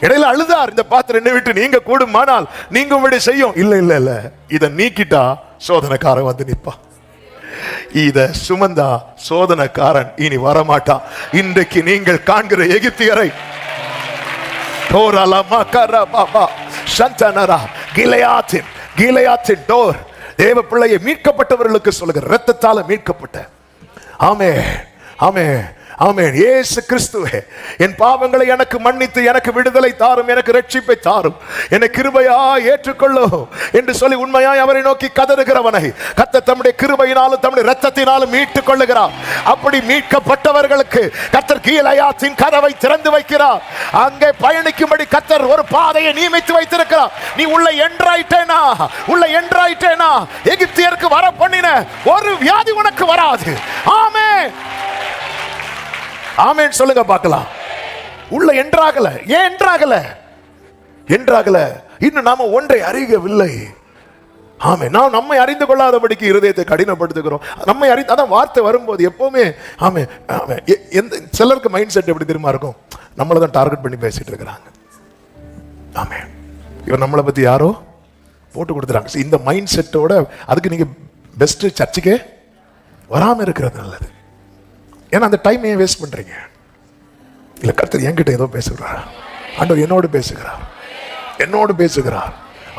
இடையில அழுதார், இந்த பாத்திரம் என்னை விட்டு நீங்க கூடுமானால் நீங்க செய்யும். இல்ல இதை நீக்கிட்டா சோதனைக்காரன் வந்து நிப்பா. இத சுமந்தா சோதனைக்காரன் இனி வரமாட்டான். இன்றைக்கு நீங்கள் காண்கிற எகிப்தியரை டோர் தேவ பிள்ளையை மீட்கப்பட்டவர்களுக்கு சொல்லுகிற இரத்தத்தால மீட்கப்பட்ட, ஆமென் ஆமென் ஆமென், இயேசு கிறிஸ்துவே என் பாவங்களை எனக்கு மன்னித்து எனக்கு விடுதலை தாரும், எனக்கு ரட்சிப்பை தாரும், என்னை கிருபையா ஏற்றுக்கொள்ளும் என்று சொல்லி உண்மையாய் அவரை நோக்கி கதறுகிறவனை கர்த்தர் தம்முடைய கிருபையினாலும் தம்முடைய இரத்தத்தினாலும் மீட்டுக் கொள்ளுகிறார். அப்படி மீட்கப்பட்டவர்களுக்கு கர்த்தர் கீலேயாத்தின் கதவை திறந்து வைக்கிறார். அங்கே பயணிக்கும்படி கர்த்தர் ஒரு பாதையை நியமித்து வைத்திருக்கிறார். நீ உள்ள என்றாயிட்டேனா எகிப்தியருக்கு வர பண்ணின ஒரு வியாதி உனக்கு வராது. ஆமென் ஆமென் சொல்லுங்க பார்க்கலாம். உள்ள என்றாகல. ஏன் என்றாகல? இன்னும் நாம ஒன்றை அறியவில்லை. ஆமென். நாம் நம்மை அறிந்து கொள்ளாதபடிக்கு இருதயத்தை கடினப்படுத்துகிறோம். நம்மை அதான் வார்த்தை வரும்போது எப்பவுமே ஆமென் ஆமென். சிலருக்கு மைண்ட் செட் எப்படி தெரியுமா இருக்கும்? நம்மளை தான் டார்கெட் பண்ணி பேசிட்டு இருக்கிறாங்க. ஆமென். இவன் நம்மளை பத்தி யாரோ போட்டு கொடுத்துறாங்க. இந்த மைண்ட் செட்டோட அதுக்கு நீங்க பெஸ்ட் சர்ச்சுக்கே வராம இருக்கிறது நல்லது. ஏன்னா அந்த டைம் ஏன் வேஸ்ட் பண்றீங்க? இல்ல கர்த்தர் என்கிட்ட ஏதோ பேசுகிறார், ஆண்டவர் என்னோடு பேசுகிறார்.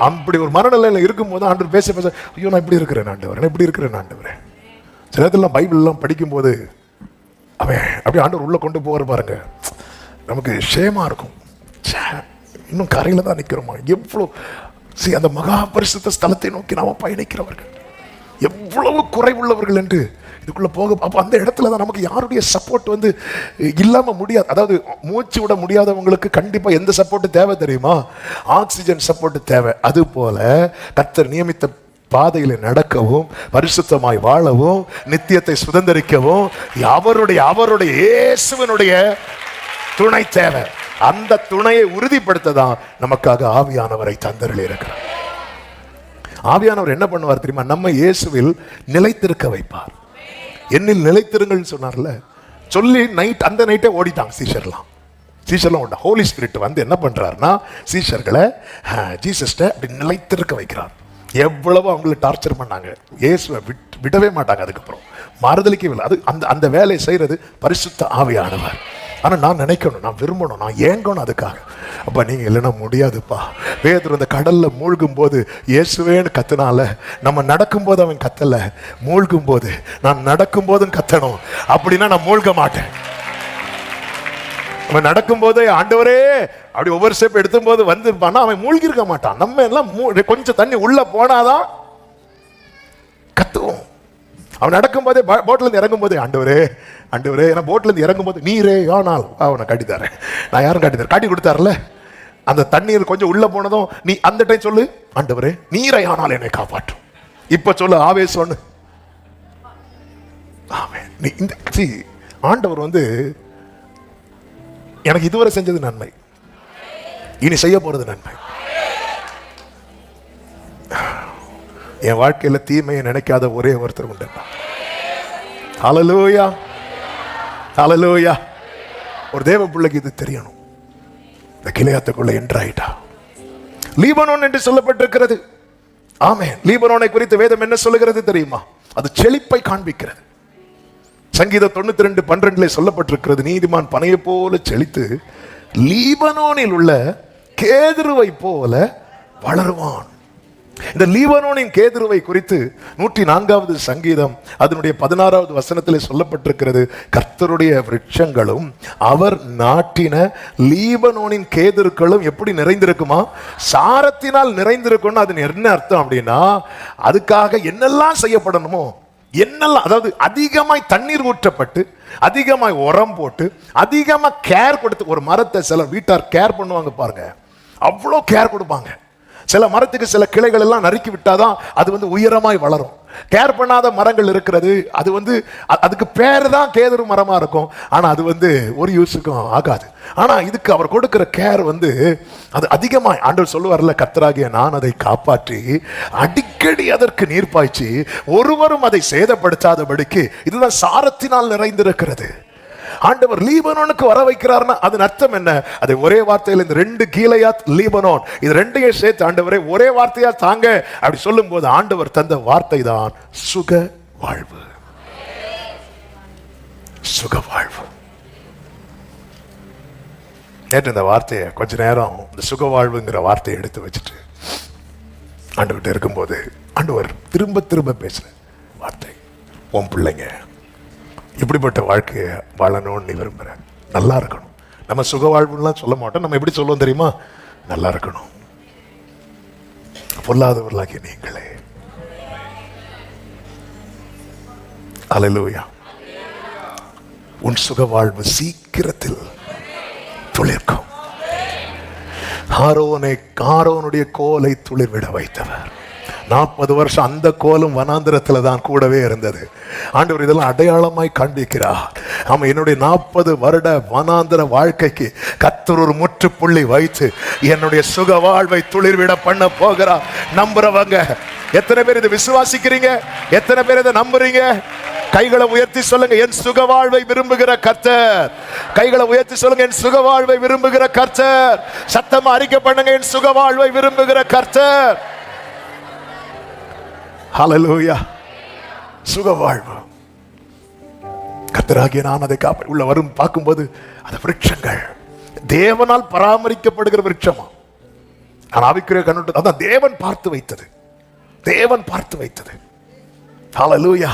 அப்படி ஒரு மனநிலையில் இருக்கும்போது ஆண்டவர் பேச ஐயோ நான் இப்படி இருக்கிறேன் ஆண்டவர். சில இடத்துல பைபிள் எல்லாம் படிக்கும்போது அவன் அப்படியே ஆண்டவர் உள்ள கொண்டு போகிற பாருங்க, நமக்கு ஷேமா இருக்கும். இன்னும் கரையில தான் நிற்கிறோமா? எவ்வளோ அந்த மகா பரிசுத்த ஸ்தலத்தை நோக்கி நாம பயணிக்கிறவர்கள் எவ்வளவு குறைவுள்ளவர்கள் என்று இதுக்குள்ள போக, அப்ப அந்த இடத்துல தான் நமக்கு யாருடைய சப்போர்ட் வந்து இல்லாம முடியாது. அதாவது மூச்சு விட முடியாதவங்களுக்கு கண்டிப்பா எந்த சப்போர்ட் தேவை தெரியுமா? ஆக்சிஜன் சப்போர்ட் தேவை. அது போல கர்த்தர் நியமித்த பாதையில நடக்கவும் பரிசுத்தமாய் வாழவும் நித்தியத்தை சுதந்திரிக்கவும் அவருடைய இயேசுவினுடைய துணை தேவை. அந்த துணையை உறுதிப்படுத்ததான் நமக்காக ஆவியானவரை தந்தருளி இருக்கிறார். ஆவியானவர் என்ன பண்ணுவார் தெரியுமா? நம்ம இயேசுவில் நிலைத்திருக்க வைப்பார். என்னில் நிலைத்திருங்கள் சொன்னார்ல, சொல்லி அந்த நைட்டே ஓடிட்டாங்க சீஷர்லாம் ஓட. ஹோலி ஸ்பிரிட் வந்து என்ன பண்றாருன்னா சீஷர்களை ஜீசஸ்ட அப்படி நிலைத்திருக்க வைக்கிறார். எவ்வளவு அவங்களை டார்ச்சர் பண்ணாங்க, இயேசுவை விடவே மாட்டாங்க. அதுக்கப்புறம் மாறுதலுக்கே இல்லை. அது அந்த வேலையை செய்யறது பரிசுத்த ஆவியானவர். ஆனால் நான் நினைக்கணும், நான் விரும்பணும், நான் ஏங்கணும் அதுக்காக. அப்போ நீங்கள் இல்லைன்னா முடியாதுப்பா. பேதுரு அந்த கடலில் மூழ்கும் போது இயேசுவேன்னு கத்துனால, நம்ம நடக்கும்போது அவன் கத்தலை, மூழ்கும் போது நான் நடக்கும் போதும் கத்தணும். அப்படின்னா நான் மூழ்க மாட்டேன். அவன் நடக்கும் போதே ஆண்டவரே அப்படி ஒவ்வொரு ஸ்டெப் எடுத்தும் போது வந்துருப்பான்னா அவன் மூழ்கி இருக்க மாட்டான். நம்ம எல்லாம் கொஞ்சம் தண்ணி உள்ள போனாதான் கத்துவோம். அவன் நடக்கும் போதே போட்ல இருந்து இறங்கும் போதே ஆண்டவரே ஏன்னா போட்ல இருந்து இறங்கும் போது நீரே ஆனால் அவனை காட்டித்தாரேன். நான் யாரும் காட்டி கொடுத்தாருல. அந்த தண்ணீர் கொஞ்சம் உள்ள போனதும் நீ அந்த டைம் சொல்லு, ஆண்டவரே நீரை ஆனால் என்னை காப்பாற்றும். இப்ப சொல்லு ஆவேசம். நீ இந்த ஆண்டவர் வந்து எனக்கு இதுவரை செஞ்சது நன்மை, இனி செய்ய போறது நன்மை. என் வாழ்க்கையில தீமையை நினைக்காத ஒரே ஒருத்தர் உண்டு. ஹல்லேலூயா ஹல்லேலூயா. ஒரு தேவ பிள்ளைக்கு இது தெரியணும். இந்த கிளையாத்துக்குள்ள என்றாயிட்டா லீபனோன் என்று சொல்லப்பட்டிருக்கிறது. ஆமென். லீபனோனை குறித்து வேதம் என்ன சொல்லுகிறது தெரியுமா? அது செழிப்பை காண்பிக்கிறது. சங்கீதம் 92:12 சொல்லப்பட்டிருக்கிறது, நீதிமான் பனையை போல செழித்து லீபனோனில் உள்ள கேதுருவை போல வளருவான். இந்த லீபனோனின் கேதுருவை குறித்து 104வது சங்கீதம் அதனுடைய 16வது வசனத்தில் சொல்லப்பட்டிருக்கிறது, கர்த்தருடைய விருட்சங்களும் அவர் நாட்டின லீபனோனின் கேதுருக்களும் எப்படி நிறைந்திருக்குமா? சாரத்தினால் நிறைந்திருக்கும்னு அது என்ன அர்த்தம் அப்படின்னா, அதுக்காக என்னெல்லாம் செய்யப்படணுமோ என்னெல்லாம், அதாவது அதிகமாய் தண்ணீர் ஊற்றப்பட்டு அதிகமாய் உரம் போட்டு அதிகமாக கேர் கொடுத்து, ஒரு மரத்தை சில வீட்டார் கேர் பண்ணுவாங்க பாருங்க, அவ்வளோ கேர் கொடுப்பாங்க. சில மரத்துக்கு சில கிளைகள் எல்லாம் நறுக்கி விட்டாதான் அது உயரமாய் வளரும். கேர் பண்ணாத மரங்கள் இருக்கிறது, அது அதுக்கு பேர் தான் கேதுரு மரமா இருக்கும், ஆனா அது ஒரு யூஸுக்கும் ஆகாது. ஆனா இதுக்கு அவர் கொடுக்கிற கேர் அது அதிகமாய், ஆண்டவர் சொல்லுவார்ல, கர்த்தராகிய நான் அதை காப்பாற்றி அடிக்கடி அதற்கு நீர் பாய்ச்சி ஒருவரும் அதை சேதப்படுத்தாதபடிக்கு இதுதான் சாரத்தினால் நிறைந்திருக்கிறது. ஆண்டவர் லீபனோனுக்கு வர வைக்கிறார்னா அதன் அர்த்தம் என்ன? அதை ஒரே வார்த்தையில் இந்த 2 கீலேயாத் லீபனோன் இது 2ஐயும் சேர்த்து ஆண்டவரே ஒரே வார்த்தையா தாங்க அப்படி சொல்லும் போது ஆண்டவர் தந்த வார்த்தை தான் சுக வாழ்வு. சுக வாழ்வு. நேற்று இந்த வார்த்தையை கொஞ்ச நேரம் இந்த சுக வாழ்வுங்கிற வார்த்தையை எடுத்து வச்சுட்டு ஆண்டவர்கிட்ட இருக்கும்போது ஆண்டவர் திரும்ப திரும்ப பேசுற வார்த்தை, உன் பிள்ளைங்க இப்படிப்பட்ட வாழ்க்கையை வாழணும்னு நீ விரும்புற, நல்லா இருக்கணும். நம்ம சுக வாழ்வுலாம் சொல்ல மாட்டோம், நம்ம எப்படி சொல்லுவோம் தெரியுமா? நல்லா இருக்கணும். பொல்லாதவர்களாகிய நீங்களே. அல்லேலூயா. உன் சுக வாழ்வு சீக்கிரத்தில் துளிர்க்கும். ஆரோனுடைய கோலை துளிர்விட வைத்தவர். 40 வருஷம் அந்த கோலும் வனாந்திரத்துல தான் கூடவே இருந்தது. ஆண்டவர் இதெல்லாம் அடையாளமாய் காண்பிக்கிறார். ஆமா, என்னுடைய 40 வருட வனாந்திர வாழ்க்கைக்கு கர்த்தர் ஒரு முற்றுப்புள்ளி வைத்து என்னுடைய சுக வாழ்வை துளிர்விட பண்ண போகிறார். நம்புறவங்க எத்தனை பேர் இதை விசுவாசிக்கிறீங்க? எத்தனை பேர் இதை நம்புறீங்க? கைகளை உயர்த்தி சொல்லுங்க, என் சுக வாழ்வை விரும்புகிற கர்த்தர். கைகளை உயர்த்தி சொல்லுங்க, என் சுக வாழ்வை விரும்புகிற கர்த்தர். சத்தமா அறிக்கை பண்ணுங்க, என் சுக வாழ்வை விரும்புகிற கர்த்தர். ஹல்லேலூயா. சுக வாழ்வு. கர்த்தராகிய நான் அதை உள்ள வரும் பார்க்கும்போது அந்த விருட்சங்கள் தேவனால் பராமரிக்கப்படுகிற விருட்சமா? நான் ஆவிக்குரிய கண்ணோட்டம், அதான் தேவன் பார்த்து வைத்தது. தேவன் பார்த்து வைத்தது. ஹல்லேலூயா.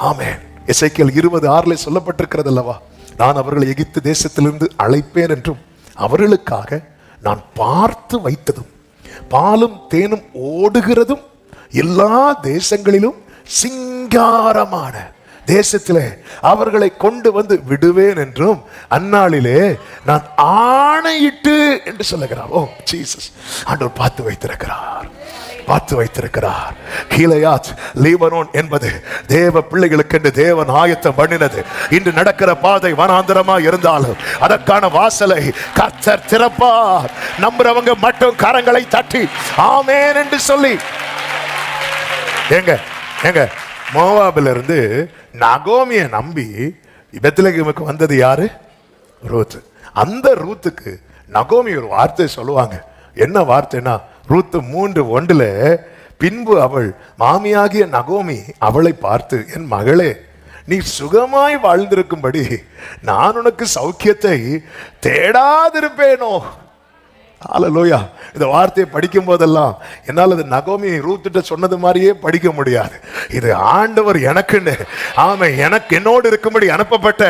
ஆமென். எசேக்கியேல் 20:6 சொல்லப்பட்டிருக்கிறது அல்லவா, நான் அவர்களை எகிப்து தேசத்திலிருந்து அழைப்பேன் என்றும் அவர்களுக்காக நான் பார்த்து வைத்ததும் பாலும் தேனும் ஓடுகிறதும் எல்லா தேசங்களிலும் சிங்காரமான தேசத்திலே அவர்களை கொண்டு வந்து விடுவேன் என்றும் அந்நாளிலே நான் ஆணையிட்டு என்று சொல்லுகிறார். ஓ ஜீசஸ், ஆண்டவர் பார்த்து வைத்திருக்கிறார், பார்த்து வைத்திருக்கிறார். கீலேயாத் லீபனோன் என்பது தேவ பிள்ளைகளுக்கு என்று தேவன் ஆயத்தம் பண்ணினது. இன்று நடக்கிற பாதை வனாந்தரமா இருந்தாலும் அதற்கான வாசலை கர்த்தர் திறப்பார். நம்புறவங்க மட்டும் கரங்களை தட்டி ஆமென் என்று சொல்லி. எங்க மோவாபில இருந்து நகோமியை நம்பி பெத்லகேமுக்கு வந்தது யாரு? ரூத். அந்த ரூத்துக்கு நகோமி ஒரு வார்த்தை சொல்லுவாங்க. என்ன வார்த்தைனா, ரூத் 3:1 பின்பு அவள் மாமியாகிய நகோமி அவளை பார்த்து, என் மகளே, நீ சுகமாய் வாழ்ந்திருக்கும்படி நான் உனக்கு சௌக்கியத்தை தேடாதிருப்பேனோ. ஹல்லேலூயா. இந்த வார்த்தையை படிக்கும் போதெல்லாம் என்னால் அது நகோமி ரூத்திட்ட சொன்னது மாதிரியே படிக்க முடியாது. இது ஆண்டவர் எனக்குன்னு, ஆமே, எனக்கு என்னோடு இருக்கும்படி அனுப்பப்பட்ட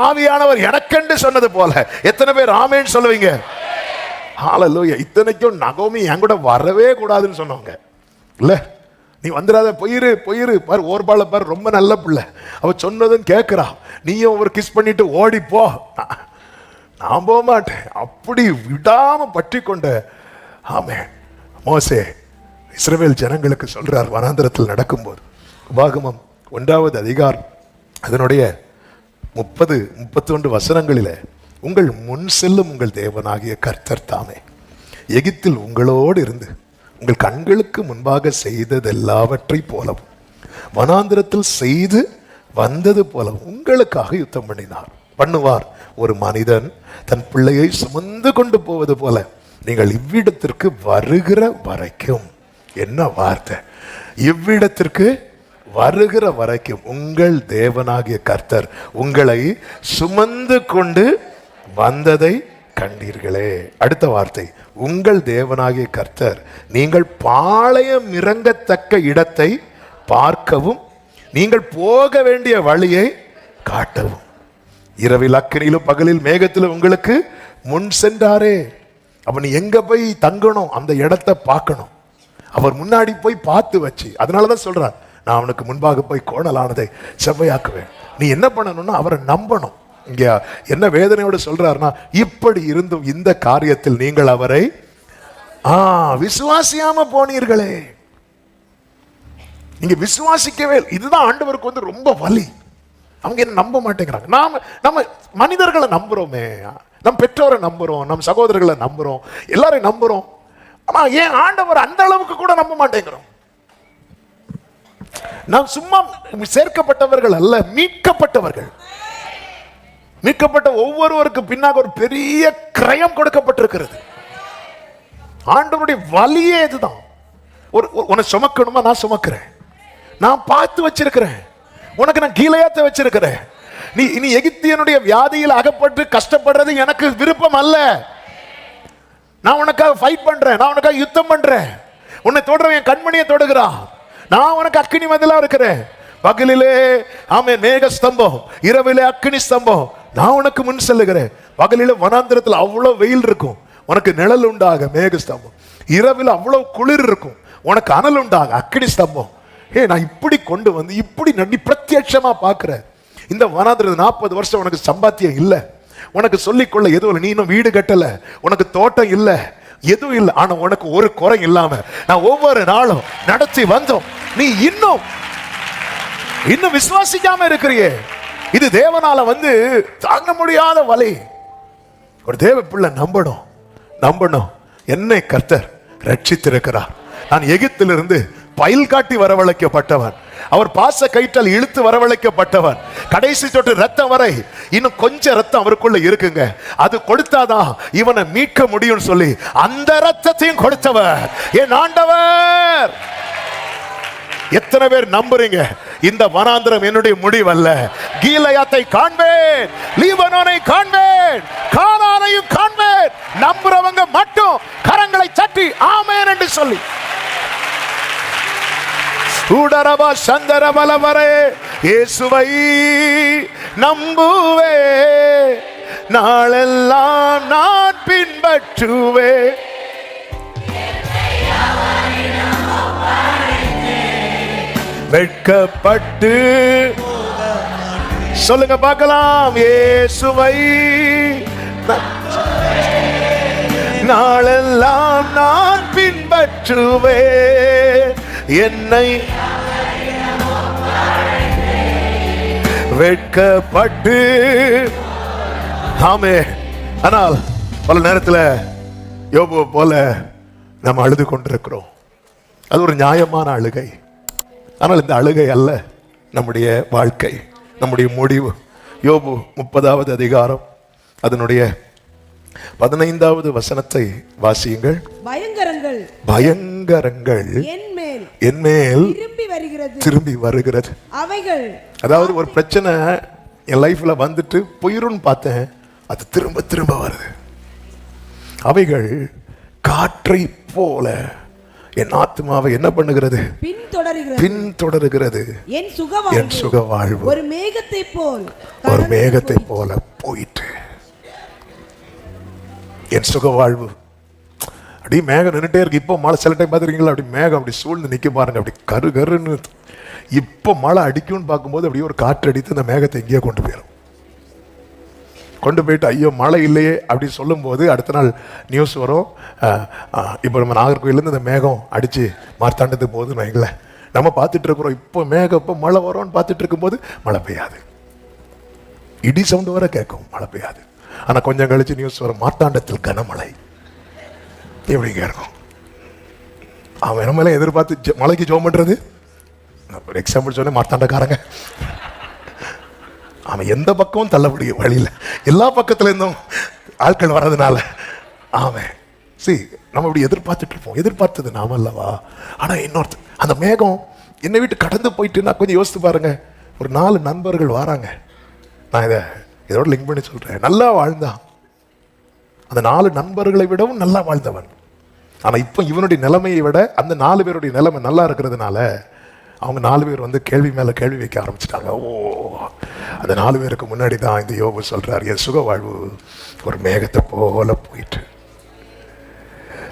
ஆவியானவர் எனக்கென்று சொன்னது போல. எத்தனை பேர் ஆமேன்னு சொல்லுவீங்க? ஹல்லேலூயா. இத்தனைக்கும் நகோமி என் கூட வரவே கூடாதுன்னு சொன்னவங்க இல்ல. நீ வந்துடாத, போயிரு பாரு, ஓர்பால பாரு, ரொம்ப நல்ல பிள்ளை, அவ சொன்னதுன்னு கேட்கிறா, நீயும் ஒரு கிஸ் பண்ணிட்டு ஓடிப்போ. நான் போக மாட்டேன் அப்படி விடாம பற்றி கொண்ட ஆமென் மோசே இஸ்ரவேல் ஜனங்களுக்கு சொல்றார் வனாந்திரத்தில் நடக்கும்போது. உபாகமம் 1வது அதிகாரம் அதனுடைய 30-31 வசனங்களிலே, உங்கள் முன் செல்லும் உங்கள் தேவனாகிய கர்த்தர் தாமே எகிப்தில் உங்களோடு இருந்து உங்கள் கண்களுக்கு முன்பாக செய்ததெல்லாவற்றை போலவும் வனாந்திரத்தில் செய்து வந்தது போலவும் உங்களுக்காக யுத்தம் பண்ணுவார். ஒரு மனிதன் தன் பிள்ளையை சுமந்து கொண்டு போவது போல நீங்கள் இவ்விடத்திற்கு வருகிற வரைக்கும். என்ன வார்த்தை! இவ்விடத்திற்கு வருகிற வரைக்கும் உங்கள் தேவனாகிய கர்த்தர் உங்களை சுமந்து கொண்டு வந்ததை கண்டீர்களே. அடுத்த வார்த்தை, உங்கள் தேவனாகிய கர்த்தர் நீங்கள் பாளையம் இறங்கத்தக்க இடத்தை பார்க்கவும் நீங்கள் போக வேண்டிய வழியை காட்டவும் இரவில் அக்கினியிலும் பகலில் மேகத்திலும் உங்களுக்கு முன் சென்றாரே. அப்ப நீ எங்க போய் தங்கணும், அந்த இடத்தை பார்க்கணும். அவர் முன்னாடி போய் பார்த்து வச்சு, அதனாலதான் சொல்றார், நான் அவனுக்கு முன்பாக போய் கோணலானதை செவ்வையாக்குவேன். நீ என்ன பண்ணணும்னா அவரை நம்பணும். இங்க என்ன வேதனையோடு சொல்றாருன்னா, இப்படி இருந்தும் இந்த காரியத்தில் நீங்கள் அவரை விசுவாசியாம போனீர்களே. நீங்க விசுவாசிக்கவே. இதுதான் ஆண்டவருக்கு வந்து ரொம்ப வலி. அவங்க என்ன நம்ப மாட்டேங்கிறாங்க. நம்ம மனிதர்களை நம்புறோமே, நம் பெற்றோரை நம்புறோம், நம் சகோதரர்களை நம்புறோம், எல்லாரையும் நம்புறோம். ஆனா ஏன் ஆண்டவர் அந்த அளவுக்கு கூட நம்ப மாட்டேங்கிறோம்? நாம் சும்மா சேர்க்கப்பட்டவர்கள் அல்ல, மீட்கப்பட்டவர்கள். மீட்கப்பட்ட ஒவ்வொருவருக்கு பின்னாக ஒரு பெரிய கிரயம் கொடுக்கப்பட்டிருக்கிறது. ஆண்டவருடைய வலியே இதுதான். உன்னை சுமக்கணுமா? நான் சுமக்கிறேன். நான் பார்த்து வச்சிருக்கிறேன். உனக்கு நான் கீழையாத்த வச்சிருக்கிறேன். நீ எகிப்தியனுடைய வியாதியில் அகப்பட்டு கஷ்டப்படுறது எனக்கு விருப்பம் அல்ல. நான் உனக்காக ஃபைட் பண்றேன். நான் உனக்காக யுத்தம் பண்றேன். உன்னை தொடர என் கண்மணியை தொடுகிறான். நான் உனக்கு அக்கினி மதிலா இருக்கிறேன். பகலிலே மேக ஸ்தம்பம், இரவிலே அக்கினி ஸ்தம்பம். நான் உனக்கு முன் செல்லுகிறேன். பகலில வனாந்திரத்தில் அவ்வளவு வெயில் இருக்கும், உனக்கு நிழல் உண்டாக மேக ஸ்தம்பம். இரவில் அவ்வளவு குளிர் இருக்கும், உனக்கு அனல் உண்டாக அக்கினி ஸ்தம்பம். நான் இப்படி கொண்டு வந்து இப்படி நடி பிரத்யட்சமா பாக்குற இந்த வனாந்திரத்தில் 40 வருஷம் உனக்கு சம்பாத்தியம் இல்ல, உனக்கு சொல்லிக்கொள்ள எதுவும் இல்லை. நீ இன்னும் வீடு கட்டல, உனக்கு தோட்டம் இல்ல, எதுவும் இல்லை. ஆனா உனக்கு ஒரு குறை இல்லாம நான் ஒவ்வொரு நாளும் நடத்தி வந்தோம். நீ இன்னும் விசுவாசிக்காம இருக்கிறியே. இது தேவனால வந்து தாங்க முடியாத வலி. ஒரு தேவ பிள்ளை நம்பணும். என்னை கர்த்தர் ரட்சித்திருக்கிறார். நான் எகிப்திலிருந்து பயில் காட்டி வரவழைக்கப்பட்டவன். அவர் பாச கயிற்றால் இழுத்து வரவழைக்கப்பட்டவன். கடைசி தொட்டு ரத்தம் வரை இன்னும் கொஞ்சம் ரத்தம் அவருக்குள்ள இருக்குங்க. அது கொடுத்தாதான் இவனை மீட்க முடியும் சொல்லி அந்த ரத்தத்தையும் கொடுத்தவர் என் ஆண்டவர். எத்தனை பேர் நம்புறீங்க? இந்த வனாந்திரம் என்னுடைய முடிவல்ல. கீலேயாத்தை காண்பேன், லீபனோனை காண்பேன், கானானையும் காண்பேன். நம்புறவங்க மட்டும் கரங்களை தட்டி ஆமென் என்று சொல்லி உடரபா சந்தரபலவரே இயேசுவை நம்புவே, நாளெல்லாம் நான் பின்பற்றுவே. வெட்கப்பட்டு சொல்லுங்க பார்க்கலாம். இயேசுவை நாளெல்லாம் நான் பின்பற்றுவே, என்னை வெட்கப்பட்டு. ஆமே. ஆனால் பல நேரத்தில் யோபு போல நாம் அழுது கொண்டிருக்கிறோம். அது ஒரு நியாயமான அழுகை. ஆனால் இந்த அழுகை அல்ல நம்முடைய வாழ்க்கை, நம்முடைய முடிவு. யோபு 30வது அதிகாரம் அதனுடைய 15வது வசனத்தை வாசியுங்கள். பயங்கரங்கள் என்மேல் திரும்பி வருகிறது. அவைகள், அதாவது ஒரு பிரச்சனை என் லைஃப்ல வந்துட்டு போயிருன்னு பார்த்தேன், அது திரும்ப திரும்ப வருது. அவைகள் காற்றை போல என் ஆத்மாவை என்ன பண்ணுகிறது? பின்தொடருகிறது. என் சுக வாழ்வு ஒரு மேகத்தை போல போயிட்டு. என் சுக வாழ்வு அப்படியே மேகம் நின்றுட்டே இருக்கு. இப்போ மழை சில டைம் பார்த்துருக்கீங்களா? அப்படி மேகம் அப்படி சூழ்ந்து நிற்க பாருங்க, அப்படி கருன்னு. இப்போ மழை அடிக்கும்னு பார்க்கும்போது அப்படியே ஒரு காற்று அடித்து அந்த மேகத்தை எங்கேயோ கொண்டு போயிடும். கொண்டு போயிட்டு ஐயோ மழை இல்லையே அப்படின்னு சொல்லும் போது அடுத்த நாள் நியூஸ் வரும். இப்போ நம்ம நாகர்கோயிலேருந்து இந்த மேகம் அடித்து மார்த்தாண்டத்துக்கு போகுதுன்னு வைங்களேன். நம்ம பார்த்துட்டு இருக்கிறோம், இப்போ மேகம் இப்போ மழை வரும்னு பார்த்துட்டு இருக்கும்போது மழை பெய்யாது. இடி சவுண்டு வர கேட்கும், மழை பெய்யாது. ஆனால் கொஞ்சம் கழிச்சு நியூஸ் வரும், மார்த்தாண்டத்தில் கனமழை. எப்படிங்க இருக்கும்? அவன் நம்மளே எதிர்பார்த்து மழைக்கு ஜோம் பண்ணுறது. ஒரு எக்ஸாம்பிள் சொன்னேன், மார்த்தாண்டக்காரங்க அவன் எந்த பக்கமும் தள்ளக்கூடிய வழியில் எல்லா பக்கத்துல இருந்தும் ஆட்கள் வர்றதுனால அவன் நம்ம இப்படி எதிர்பார்த்துட்டு இருப்போம். எதிர்பார்த்தது நாம அல்லவா? ஆனா இன்னொருத்த அந்த மேகம் என்னை விட்டு கடந்து போயிட்டு, நான் கொஞ்சம் யோசித்து பாருங்க. ஒரு 4 நண்பர்கள் வராங்க. நான் இதோட லிங்க் பண்ணி சொல்றேன். நல்லா வாழ்ந்தான். அந்த 4 நண்பர்களை விடவும் நல்லா வாழ்ந்தவன். ஆனா இப்போ இவனுடைய நிலைமையை விட அந்த 4 பேருடைய நிலைமை நல்லா இருக்கிறதுனால அவங்க 4 பேர் வந்து கேள்வி மேல கேள்வி வைக்க ஆரம்பிச்சிட்டாங்க. அந்த 4 பேருக்கு முன்னாடி தான் இந்த யோபு சொல்றார், என் சுக வாழ்வு ஒரு மேகத்தை போல போயிட்டு.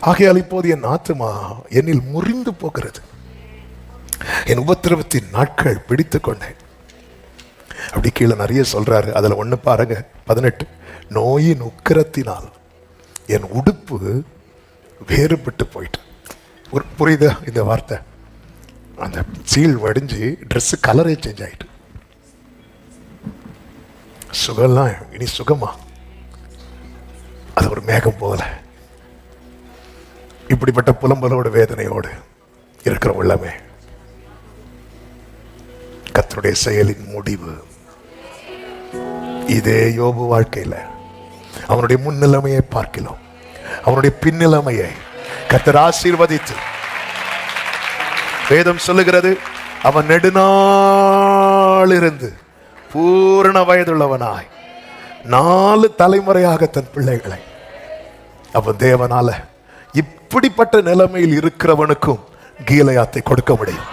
ஆகையால் இப்போது என் ஆத்துமா என்னில் முறிந்து போகிறது, என் உபத்திரவத்தின் நாட்கள் பிடித்து கொண்டேன். அப்படி கீழே நிறைய சொல்றாரு. அதுல ஒண்ணு பாருங்க, 18. நோயின் உக்கிரத்தினால் என் உடுப்பு வேறுபட்டு போயிட்டு. புரியுதா இந்த வார்த்தை? அந்த சீல் வடிஞ்சு ட்ரெஸ் கலரே சேஞ்ச் ஆயிட்டு. சுகம்லாம் இனி சுகமா? அது ஒரு மேகம் போல. இப்படிப்பட்ட புலம்பலோட வேதனையோடு இருக்கிற உள்ளமே கர்த்தருடைய செயலின் முடிவு இதே யோபு வாழ்க்கையில அவனுடைய முன்னிலைமையை பார்க்கலாம், அவனுடைய பின்னிலைமையை கர்த்தர் ஆசீர்வதித்து, வேதம் சொல்லுகிறது அவன் நெடுநாள் இருந்து பூரண வயதுள்ளவனாய் 4 தலைமுறையாக தன் பிள்ளைகளை அவன் தேவனால இப்படிப்பட்ட நிலைமையில் இருக்கிறவனுக்கும் கீலேயாத்தை கொடுக்க முடியும்,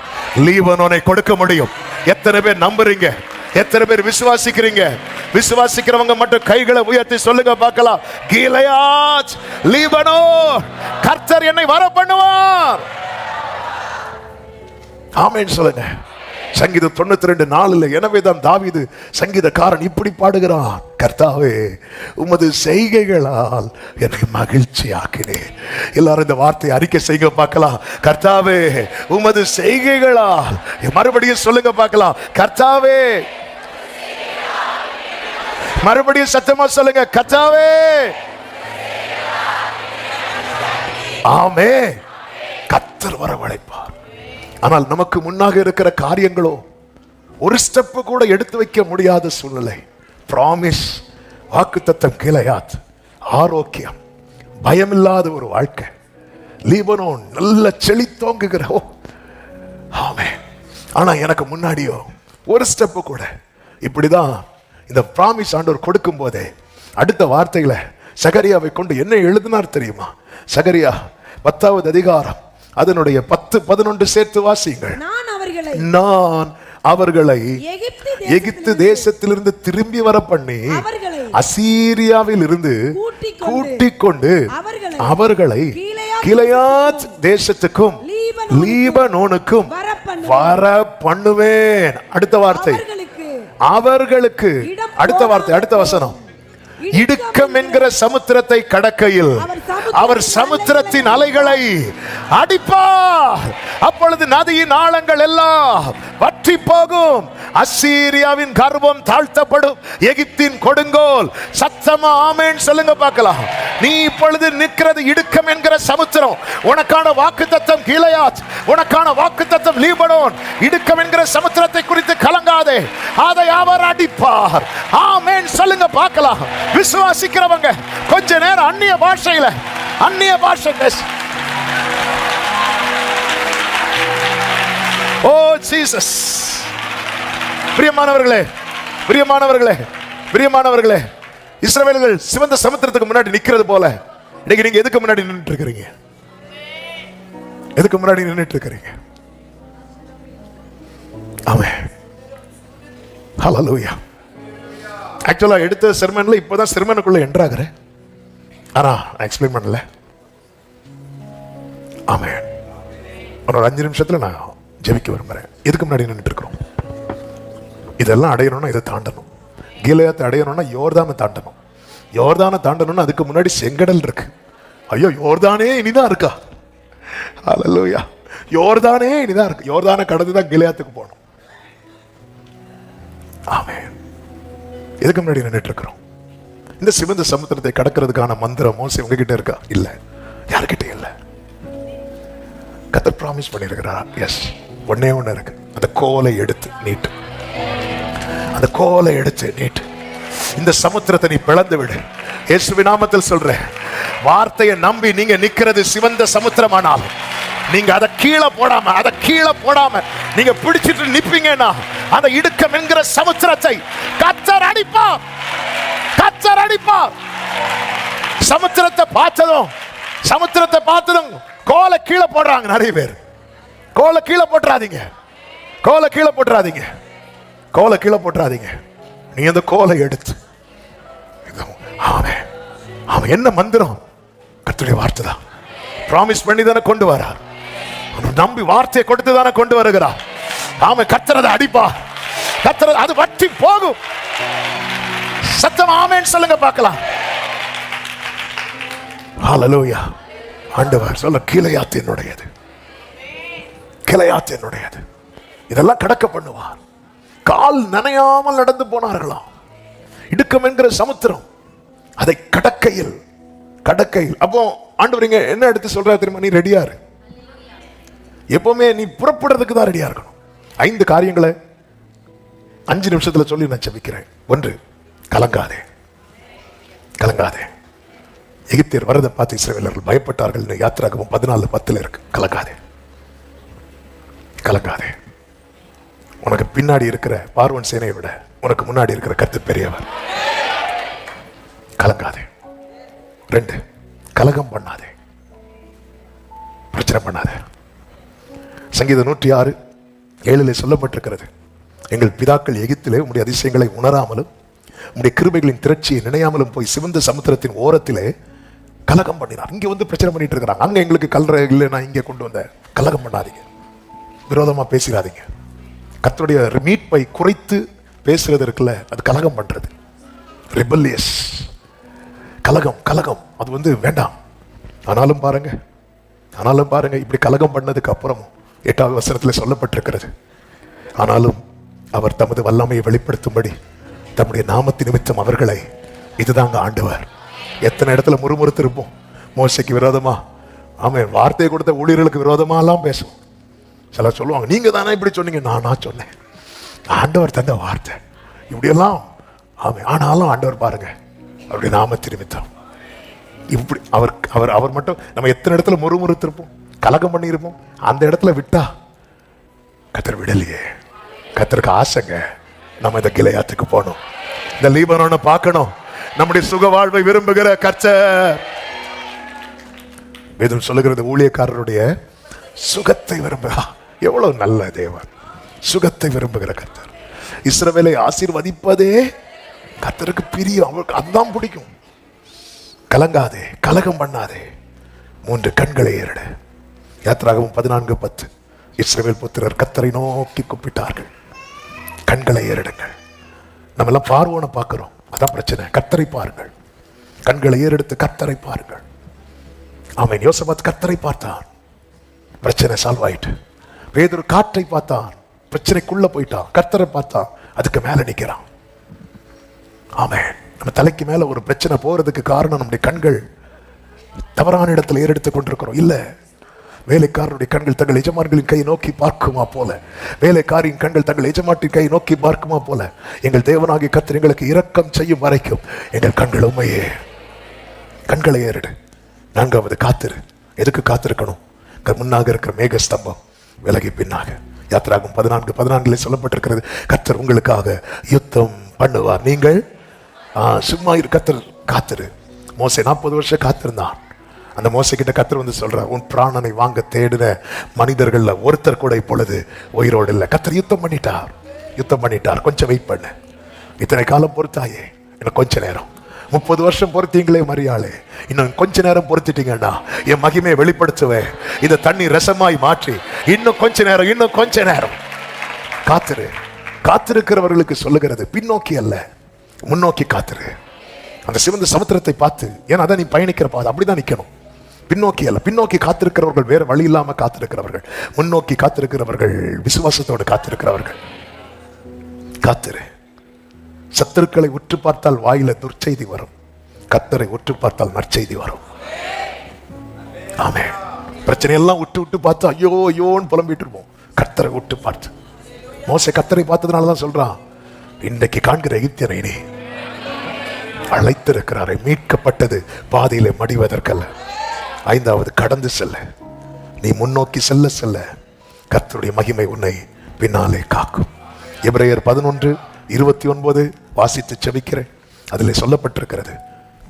லீபனோனை கொடுக்க முடியும். எத்தனை பேர் நம்புறீங்க? எத்தனை பேர் விசுவாசிக்கிறீங்க? விசுவாசிக்கிறவங்க மட்டும் கைகளை உயர்த்தி சொல்லுங்க பார்க்கலாம். கீலேயாத், லீபனோன், கர்த்தர் என்னை வர பண்ணுவார். ஆமென் சொல்லுங்க. சங்கீதம் 92:4 எனவேதான் தாவீது சங்கீதக்காரன் இப்படி பாடுகிறான், கர்த்தாவே உமது செய்கைகளால் என்னை மகிழ்ச்சி ஆக்கினேன். எல்லாரும் இந்த வார்த்தையை அறிக்கை செய்ய பார்க்கலாம். கர்த்தாவே உமது செய்கைகளால், மறுபடியும் சொல்லுங்க பார்க்கலாம். கர்த்தாவே, மறுபடியும் சத்தமா சொல்லுங்க. கர்த்தாவே. ஆமே. கர்த்தர் வரவழைப்பார். ஆனால் நமக்கு முன்னாக இருக்கிற காரியங்களோ ஒரு ஸ்டெப் கூட எடுத்து வைக்க முடியாத சூழ்நிலை. பிராமிஸ், வாக்குத்தத்தம், கீலேயாத், ஆரோக்கியம், பயமில்லாத ஒரு வாழ்க்கை, லீபனோன் நல்ல செழித்தோங்குகிற. ஆமே. ஆனா எனக்கு முன்னாடியோ ஒரு ஸ்டெப் கூட இப்படிதான் இந்த பிராமிஸ் ஆண்டவர் கொடுக்கும் போதே அடுத்த வார்த்தைகளை சகரியாவை கொண்டு என்ன எழுதினார் தெரியுமா? சகரியா 10வது அதிகாரம் அதனுடைய 10-11 சேர்த்து வாசியுங்கள். நான் அவர்களை எகிப்து தேசத்திலிருந்து திரும்பி வர பண்ணி அசீரியாவில் இருந்து கூட்டிக் கொண்டு அவர்களை கீலேயாத் தேசத்துக்கும் லீபனோனுக்கும் வர பண்ணுவேன். அடுத்த வார்த்தை அவர்களுக்கு, அடுத்த வார்த்தை, அடுத்த வசனம், இடுக்கம் என்கிற சமுத்திரத்தை கடக்கையில் அவர் சமுத்திரத்தின் அலைகளை அடிப்பார். அப்பொழுது நதியின் ஆழங்கள் எல்லாம் வற்றி போகும். அசீரியாவின் கர்வம் தாழ்த்தப்படும், எகிப்தின் கொடுங்கோல். சத்தமா ஆமென் சொல்லுங்க பார்க்கலாம். நீ இப்பொழுது நிற்கிறது இடுக்கம் என்கிற சமுத்திரம். உனக்கான வாக்குத்தத்தம் கீலேயாத், உனக்கான வாக்குத்தத்தம் லீபனோன். இடுக்கம் என்கிற சமுத்திரத்தை குறித்து கலங்காதே, அதை அவர் அடிப்பார். ஆமென் சொல்லுங்க பார்க்கலாம். விசுவாசிக்கிறவங்க கொஞ்ச நேரம் அந்நிய பாஷையில, அந்நிய பாஷை. ஓ ஜீசஸ். பிரியமானவர்களே, பிரியமானவர்களே, பிரியமானவர்களே, இஸ்ரவேலர்கள் சிவந்த சமுத்திரத்துக்கு முன்னாடி நிக்கிறது போல இன்னைக்கு நீங்க எதுக்கு முன்னாடி நின்னுட்டு இருக்கிறீங்க? எதுக்கு முன்னாடி நின்னுட்டு இருக்கிறீங்க? ஆமென். ஹல்லேலூயா. ஆக்சுவலா எடுத்த செர்மன்ல இப்பதான் செர்மனுக்குள்ள என்ட்ராகிறேன். ஆனா எக்ஸ்பிளைன் பண்ணல. ஆமென். ஒரு 5 நிமிஷத்துல நான் ஜெபிக்க விரும்புறேன். இதுக்கு முன்னாடி நின்றுட்டு இருக்கிறோம். இதெல்லாம் அடையணும்னா இதை தாண்டணும். கீலேயாத்தை அடையணும்னா யோர்தானை தாண்டணும். யோர்தானை தாண்டணும்னா அதுக்கு முன்னாடி செங்கடல் இருக்கு. ஐயோ, யோர்தானே இனிதான் இருக்கா? ஹல்லேலூயா. யோர்தானே இனிதான் இருக்கு. யோர்தானை கடந்து தான் கீலேயாத்துக்கு போகணும். ஆமென். எதுக்கு முன்னாடி நின்றுட்டு இருக்கிறோம்? இந்த சிவந்த சமுத்திரத்தை கடக்கிறதுக்கான மந்திரம் மோசே உங்ககிட்ட இருக்கா? இல்ல, யாருக்கிட்ட இல்ல. கர்த்தர் பிராமிஸ் பண்ணிருக்கிறார். எஸ், ஒன்னே ஒண்ணு இருக்கு. அந்த கோலை எடுத்து நீட்டு, அந்த கோலை எடுத்து நீட்டு. இந்த சமுத்திரத்தை நீ பிளந்து விடு. இயேசுவின் நாமத்தில் சொல்றேன். வார்த்தையை நம்பி நீங்க நிக்கிறது சிவந்த சமுத்திரமானால் நீங்க அதை கீழே போடாம நீங்க பிடிச்சிட்டு நிப்பீங்கன்னா அந்த இடுக்கம் என்கிற சமுத்திரத்தை கர்த்தர் அடிப்பார். கர்த்தர் அடிப்பார். சமுத்திரத்தை பார்த்ததும் கோலை கீழே போடுறாங்க நிறைய பேர். கோலை கீழே போட்டுறாதீங்க. கோலை கீழே போட்டுறாதீங்க. கோலை கீழே போட்டுறாதீங்க. நீ அந்த கோலை எடுத்து, அவன் என்ன மந்திரம்? கர்த்தருடைய வார்த்தை தான். பிராமிஸ் பண்ணி தானே கொண்டு வரார். நம்பி வார்த்தையை கொடுத்து தானே கொண்டு வருகிறார். அவன் கர்த்தரதை அடிப்பா. கர்த்தர் அது வற்றி போகும். சத்தம் ஆமென் சொல்லுங்க பார்க்கலாம். ஹல்லேலூயா. ஆண்டவர் சொல்ல, கீழையாத்து என்னுடையது, கீழையாத்து என்னுடையது. இதெல்லாம் கடக்க பண்ணுவார். கால் நனையாமல் நடந்து போனார்களாம். இடுக்கம் என்கிற சமுத்திரம், அதை கடக்கையில் அப்போ ஆண்டவர் இங்க என்ன எடுத்து சொல்றாரு தெரியுமா? நீ ரெடியா இரு. எப்பவுமே நீ புறப்படுறதுக்கு தான் ரெடியா இருக்கணும். 5 காரியங்களை 5 நிமிஷத்துல சொல்லி நான் ஜெபிக்கிறேன். 1, கலங்காதே. கலங்காதே. எகிப்தியர் வரதை பார்த்து இஸ்ரவேலர்கள் பயப்பட்டார்கள். யாத்திராகமம் 14:10 இருக்கு. கலங்காதே, கலங்காதே. உனக்கு பின்னாடி இருக்கிற பார்வோன் சேனையை விட உனக்கு முன்னாடி இருக்கிற கர்த்தர் பெரியவர். கலங்காதே. 2, கலகம் பண்ணாதே, பிரச்சனை பண்ணாதே. சங்கீதம் 106:7 சொல்லப்பட்டிருக்கிறது, எங்கள் பிதாக்கள் எகிப்திலே உம்முடைய அதிசயங்களை உணராமலும் உம்முடைய கிருபைகளின் திரட்சியை நினையாமலும் போய் சிவந்த சமுத்திரத்தின் ஓரத்திலே கலகம் பண்ணினார். இங்க வந்து பிரச்சனை பண்ணிட்டு இருக்கிறாங்க. அங்க எங்களுக்கு கல்ற இல்லை, நான் இங்கே கொண்டு வந்த. கலகம் பண்ணாதீங்க, விரோதமா பேசிடாதீங்க. கர்த்தருடைய மீட்பை குறைத்து பேசுறது இருக்குல்ல, அது கலகம் பண்றது. ரிபல்லியஸ் கலகம் அது வந்து வேண்டாம். ஆனாலும் பாருங்க இப்படி கலகம் பண்ணதுக்கு அப்புறமும் 8வது வசனத்தில் சொல்லப்பட்டிருக்கிறது, ஆனாலும் அவர் தமது வல்லமையை வெளிப்படுத்தும்படி தம்முடைய நாமத்தின் நிமித்தம் அவர்களை, இதுதாங்க ஆண்டவர். எத்தனை இடத்துல முறுமுறுத்து இருப்போம். மோசைக்கு விரோதமா, ஆமாம், வார்த்தையை கொடுத்த ஊழியர்களுக்கு விரோதமா எல்லாம் பேசுவோம். சிலர் சொல்லுவாங்க, நீங்க தானே இப்படி சொன்னீங்க. நான் சொன்னேன், ஆண்டவர் தந்த வார்த்தை இப்படியெல்லாம். ஆமாம், ஆனாலும் ஆண்டவர் பாருங்க, அவருடைய நாமத்தின் நிமித்தம் இப்படி அவர் மட்டும். நம்ம எத்தனை இடத்துல முறுமுறுத்திருப்போம், கலகம் பண்ணியிருப்போம். அந்த இடத்துல விட்டா கர்த்தர் விடலையே. கர்த்தருக்கு ஆசைங்க, நம்ம இந்த கிளையாத்துக்கு போகணும், இந்த லீபனோனை பார்க்கணும், நம்முடைய சுக வாழ்வை விரும்புகிற கர்த்தர். வேதம் சொல்லுகிறது, ஊழியக்காரருடைய சுகத்தை விரும்புகிறா. எவ்வளவு நல்ல தேவன், சுகத்தை விரும்புகிற கர்த்தர். இஸ்ரவேலை ஆசீர்வதிப்பதே கர்த்தருக்கு பிரியம், அவருக்கு அதுதான் பிடிக்கும். கலங்காதே, கலகம் பண்ணாதே. 3, கண்களை ஏறிட. யாத்திராகமம் 14:10 இஸ்ரவேல் புத்திரர் கர்த்தரை நோக்கி கூப்பிட்டார்கள். கண்களை ஏறிடுங்கள். நம்ம எல்லாம் பார்வோனை பார்க்கிறோம், அதான் பிரச்சனை. கர்த்தரை பாருங்கள், கண்களை ஏறெடுத்து கர்த்தரை பாருங்கள். ஆமென். யோசபாத் கர்த்தரை பார்த்தான், பிரச்சனை சால்வ் ஆயிட்டு. பேதுரு காற்றை பார்த்தான், பிரச்சனைக்குள்ள போயிட்டான். கர்த்தரை பார்த்தான், அதுக்கு மேல நிக்கிறான். ஆமென். நம்ம தலைக்கு மேல ஒரு பிரச்சனை போறதுக்கு காரணம் நம்முடைய கண்கள் தவறான இடத்துல ஏறெடுத்து கொண்டிருக்கிறோம். இல்ல, வேலைக்காரனுடைய கண்கள் தங்கள் எஜமான்களின் கை நோக்கி பார்க்குமா போல, வேலைக்காரின் கண்கள் தங்கள் எஜமாட்டின் கை நோக்கி பார்க்குமா போல, எங்கள் தேவனாகிய கர்த்தர் எங்களுக்கு இரக்கம் செய்யும் வரைக்கும் எங்கள் கண்கள் உண்மையே. கண்களை ஏறிடு. 4வது, காத்திரு. எதுக்கு காத்திருக்கணும்? முன்னாக இருக்கிற மேக ஸ்தம்பம் விலகி பின்னாக. யாத்திராகமம் 14:14 சொல்லப்பட்டிருக்கிறது, கர்த்தர் உங்களுக்காக யுத்தம் பண்ணுவார், நீங்கள் சும்மா இரு. கர்த்தர் காத்திரு. மோசே 40 வருஷம் காத்திருந்தான். அந்த மோசை கிட்ட கர்த்தர் வந்து சொல்றார், உன் பிராணனை வாங்க தேடின மனிதர்கள்ல ஒருத்தர் கூட இப்பொழுது உயிரோடு இல்லை. கர்த்தர் யுத்தம் பண்ணிட்டார். கொஞ்சம் வெயிட் பண்ணு. இத்தனை காலம் பொறுத்தாயே, இன்னும் கொஞ்ச நேரம். 30 வருஷம் பொறுத்தீங்களே மரியாளே, இன்னும் கொஞ்ச நேரம் பொறுத்திட்டீங்கன்னா என் மகிமையை வெளிப்படுத்துவேன். இதை தண்ணி ரசமாய் மாற்றி இன்னும் கொஞ்ச நேரம் காத்திரு. காத்திருக்கிறவர்களுக்கு சொல்லுகிறது, பின்னோக்கி அல்ல, முன்னோக்கி காத்திரு. அந்த சிவந்த சமுத்திரத்தை பார்த்து, ஏன்னா அதான் நீ பயணிக்கிற பாதை, அப்படிதான் நிக்கணும். பின்னோக்கி அல்ல. பின்னோக்கி காத்திருக்கிறவர்கள் வேற வழி இல்லாம காத்திருக்கிறவர்கள், முன்னோக்கி காத்திருக்கிறவர்கள் விசுவாசத்தோடு காத்திருக்கிறவர்கள். காத்திரு. சத்துருக்களை உற்று பார்த்தால் வாயில துர்ச்செய்தி வரும், கர்த்தரை உற்று பார்த்தால் நற்செய்தி வரும். ஆமென். பிரச்சனையெல்லாம் விட்டு பார்த்து ஐயோன்னு புலம்பிட்டு இருப்போம். கர்த்தரை விட்டு பார்த்து, மோசே கர்த்தரை பார்த்ததுனாலதான் சொல்றான், இன்றைக்கு காண்கிற எகிப்தியனை நீ அழைத்திருக்கிறாரை. மீட்கப்பட்டது பாதையிலே மடிவதற்கல்ல. 5வது, கடந்து செல்ல. நீ முன்னோக்கி செல்ல கர்த்தருடைய மகிமை உன்னை பின்னாலே காக்கும். எபிரேயர் 11:29 வாசித்து செபிக்கிறேன். அதில் சொல்லப்பட்டிருக்கிறது,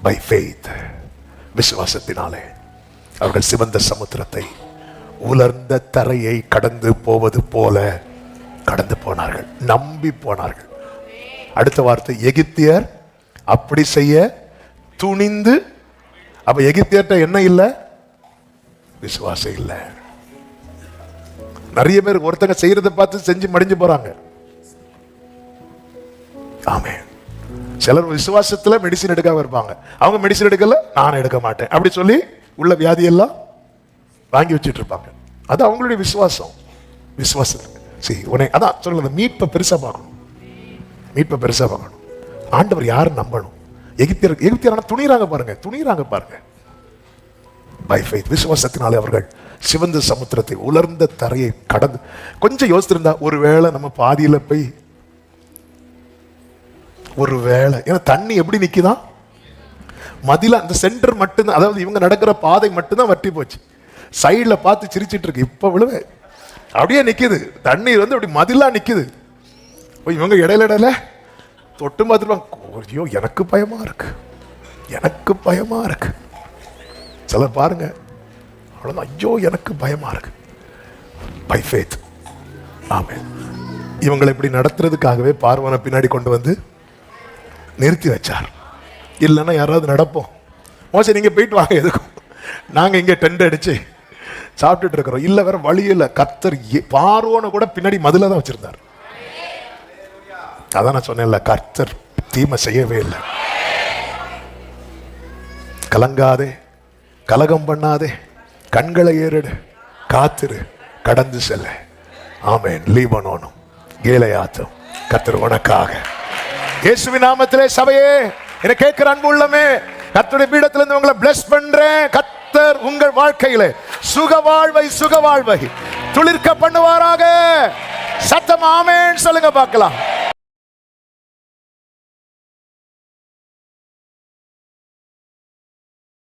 பை ஃபெய்த், விசுவாசத்தினாலே அவர்கள் சிவந்த சமுத்திரத்தை உலர்ந்த தரையை கடந்து போவது போல கடந்து போனார்கள், நம்பி போனார்கள். அடுத்த வார்த்தை, எகிப்தியர் அப்படி செய்ய துணிந்து. அப்ப எகிப்தியர்ட்ட என்ன இல்ல? விசுவாசம் இல்ல. நிறைய பேர் ஒருத்தங்க செய்யறதை பார்த்து செஞ்சு மடிஞ்சு போறாங்க. ஆமென். சிலர் விசுவாசத்துல மெடிசின் எடுக்காம இருப்பாங்க. அவங்க மெடிசின் எடுக்கல, நான் எடுக்க மாட்டேன் அப்படி சொல்லி உள்ள வியாதி எல்லாம் வாங்கி வச்சுட்டு இருப்பாங்க. அது அவங்களுடைய விசுவாசம். சரி, உன்னை அதான் சொல்லுங்க, மீட்பை பெருசா பார்க்கணும். மீட்பை பெருசா பார்க்கணும். ஆண்டவர் யாரும் நம்பணும். எகிப்தியரான துணிறாங்க பாருங்க. பை ஃபெய்த், விசுவாசத்தினாலே அவர்கள் சிவந்த சமுத்திரத்தை, உலர்ந்த தரையை கடந்து. கொஞ்சம் யோசித்திருந்தா ஒருவேளை நம்ம பாதியில போய், ஒருவேளை ஏன்னா தண்ணி எப்படி நிக்குதான், மதில அந்த சென்டர் மட்டும்தான், அதாவது இவங்க நடக்கிற பாதை மட்டும்தான் வட்டி போச்சு. சைட்ல பார்த்து சிரிச்சிட்டு இருக்கு. இப்ப விழுவே அப்படியே நிக்குது, தண்ணீர் வந்து அப்படி மதிலா நிக்குது. இவங்க இடையில தொட்டு பார்த்துருப்பாங்க. ஐயோ எனக்கு பயமா இருக்கு. சிலர் பாருங்க, அவ்வளவுதான், ஐயோ எனக்கு பயமா இருக்கு. By faith. ஆமென். இவங்களை இப்படி நடத்துறதுக்காகவே பார்வோனை பின்னாடி கொண்டு வந்து நிறுத்தி வச்சார். இல்லைன்னா யாராவது நடப்போம். மோசே நீங்க போயிட்டு வாங்க, எதுக்கும் நாங்க இங்க டென்ட் அடிச்சு சாப்பிட்டுட்டு இருக்கிறோம். இல்ல வேற வழி இல்லை. கர்த்தர் பார்வோனை கூட பின்னாடி மதுல தான் வச்சிருந்தார். அதான் நான் சொன்னேன்ல, கர்த்தர் தீமை செய்யவே இல்லை. கலங்காதே, கலகம் பண்ணாதே, கண்களை ஏறெடு, காத்திரு, கடந்து செல்ல. ஆமென். லீபனோனும் கீலேயாத்தும் கர்த்தர் உனக்காக. இயேசுவின் நாமத்திலே சபையே, என்ன கேட்கிற அன்பு உள்ளமே, கர்த்தருடைய பீடத்திலிருந்து உங்களை பிளஸ் பண்றேன். கர்த்தர் உங்கள் வாழ்க்கையிலே சுக வாழ்வை துளிர்க்க பண்ணுவாராக. சத்தம் ஆமென் சொல்லுங்க பார்க்கலாம்.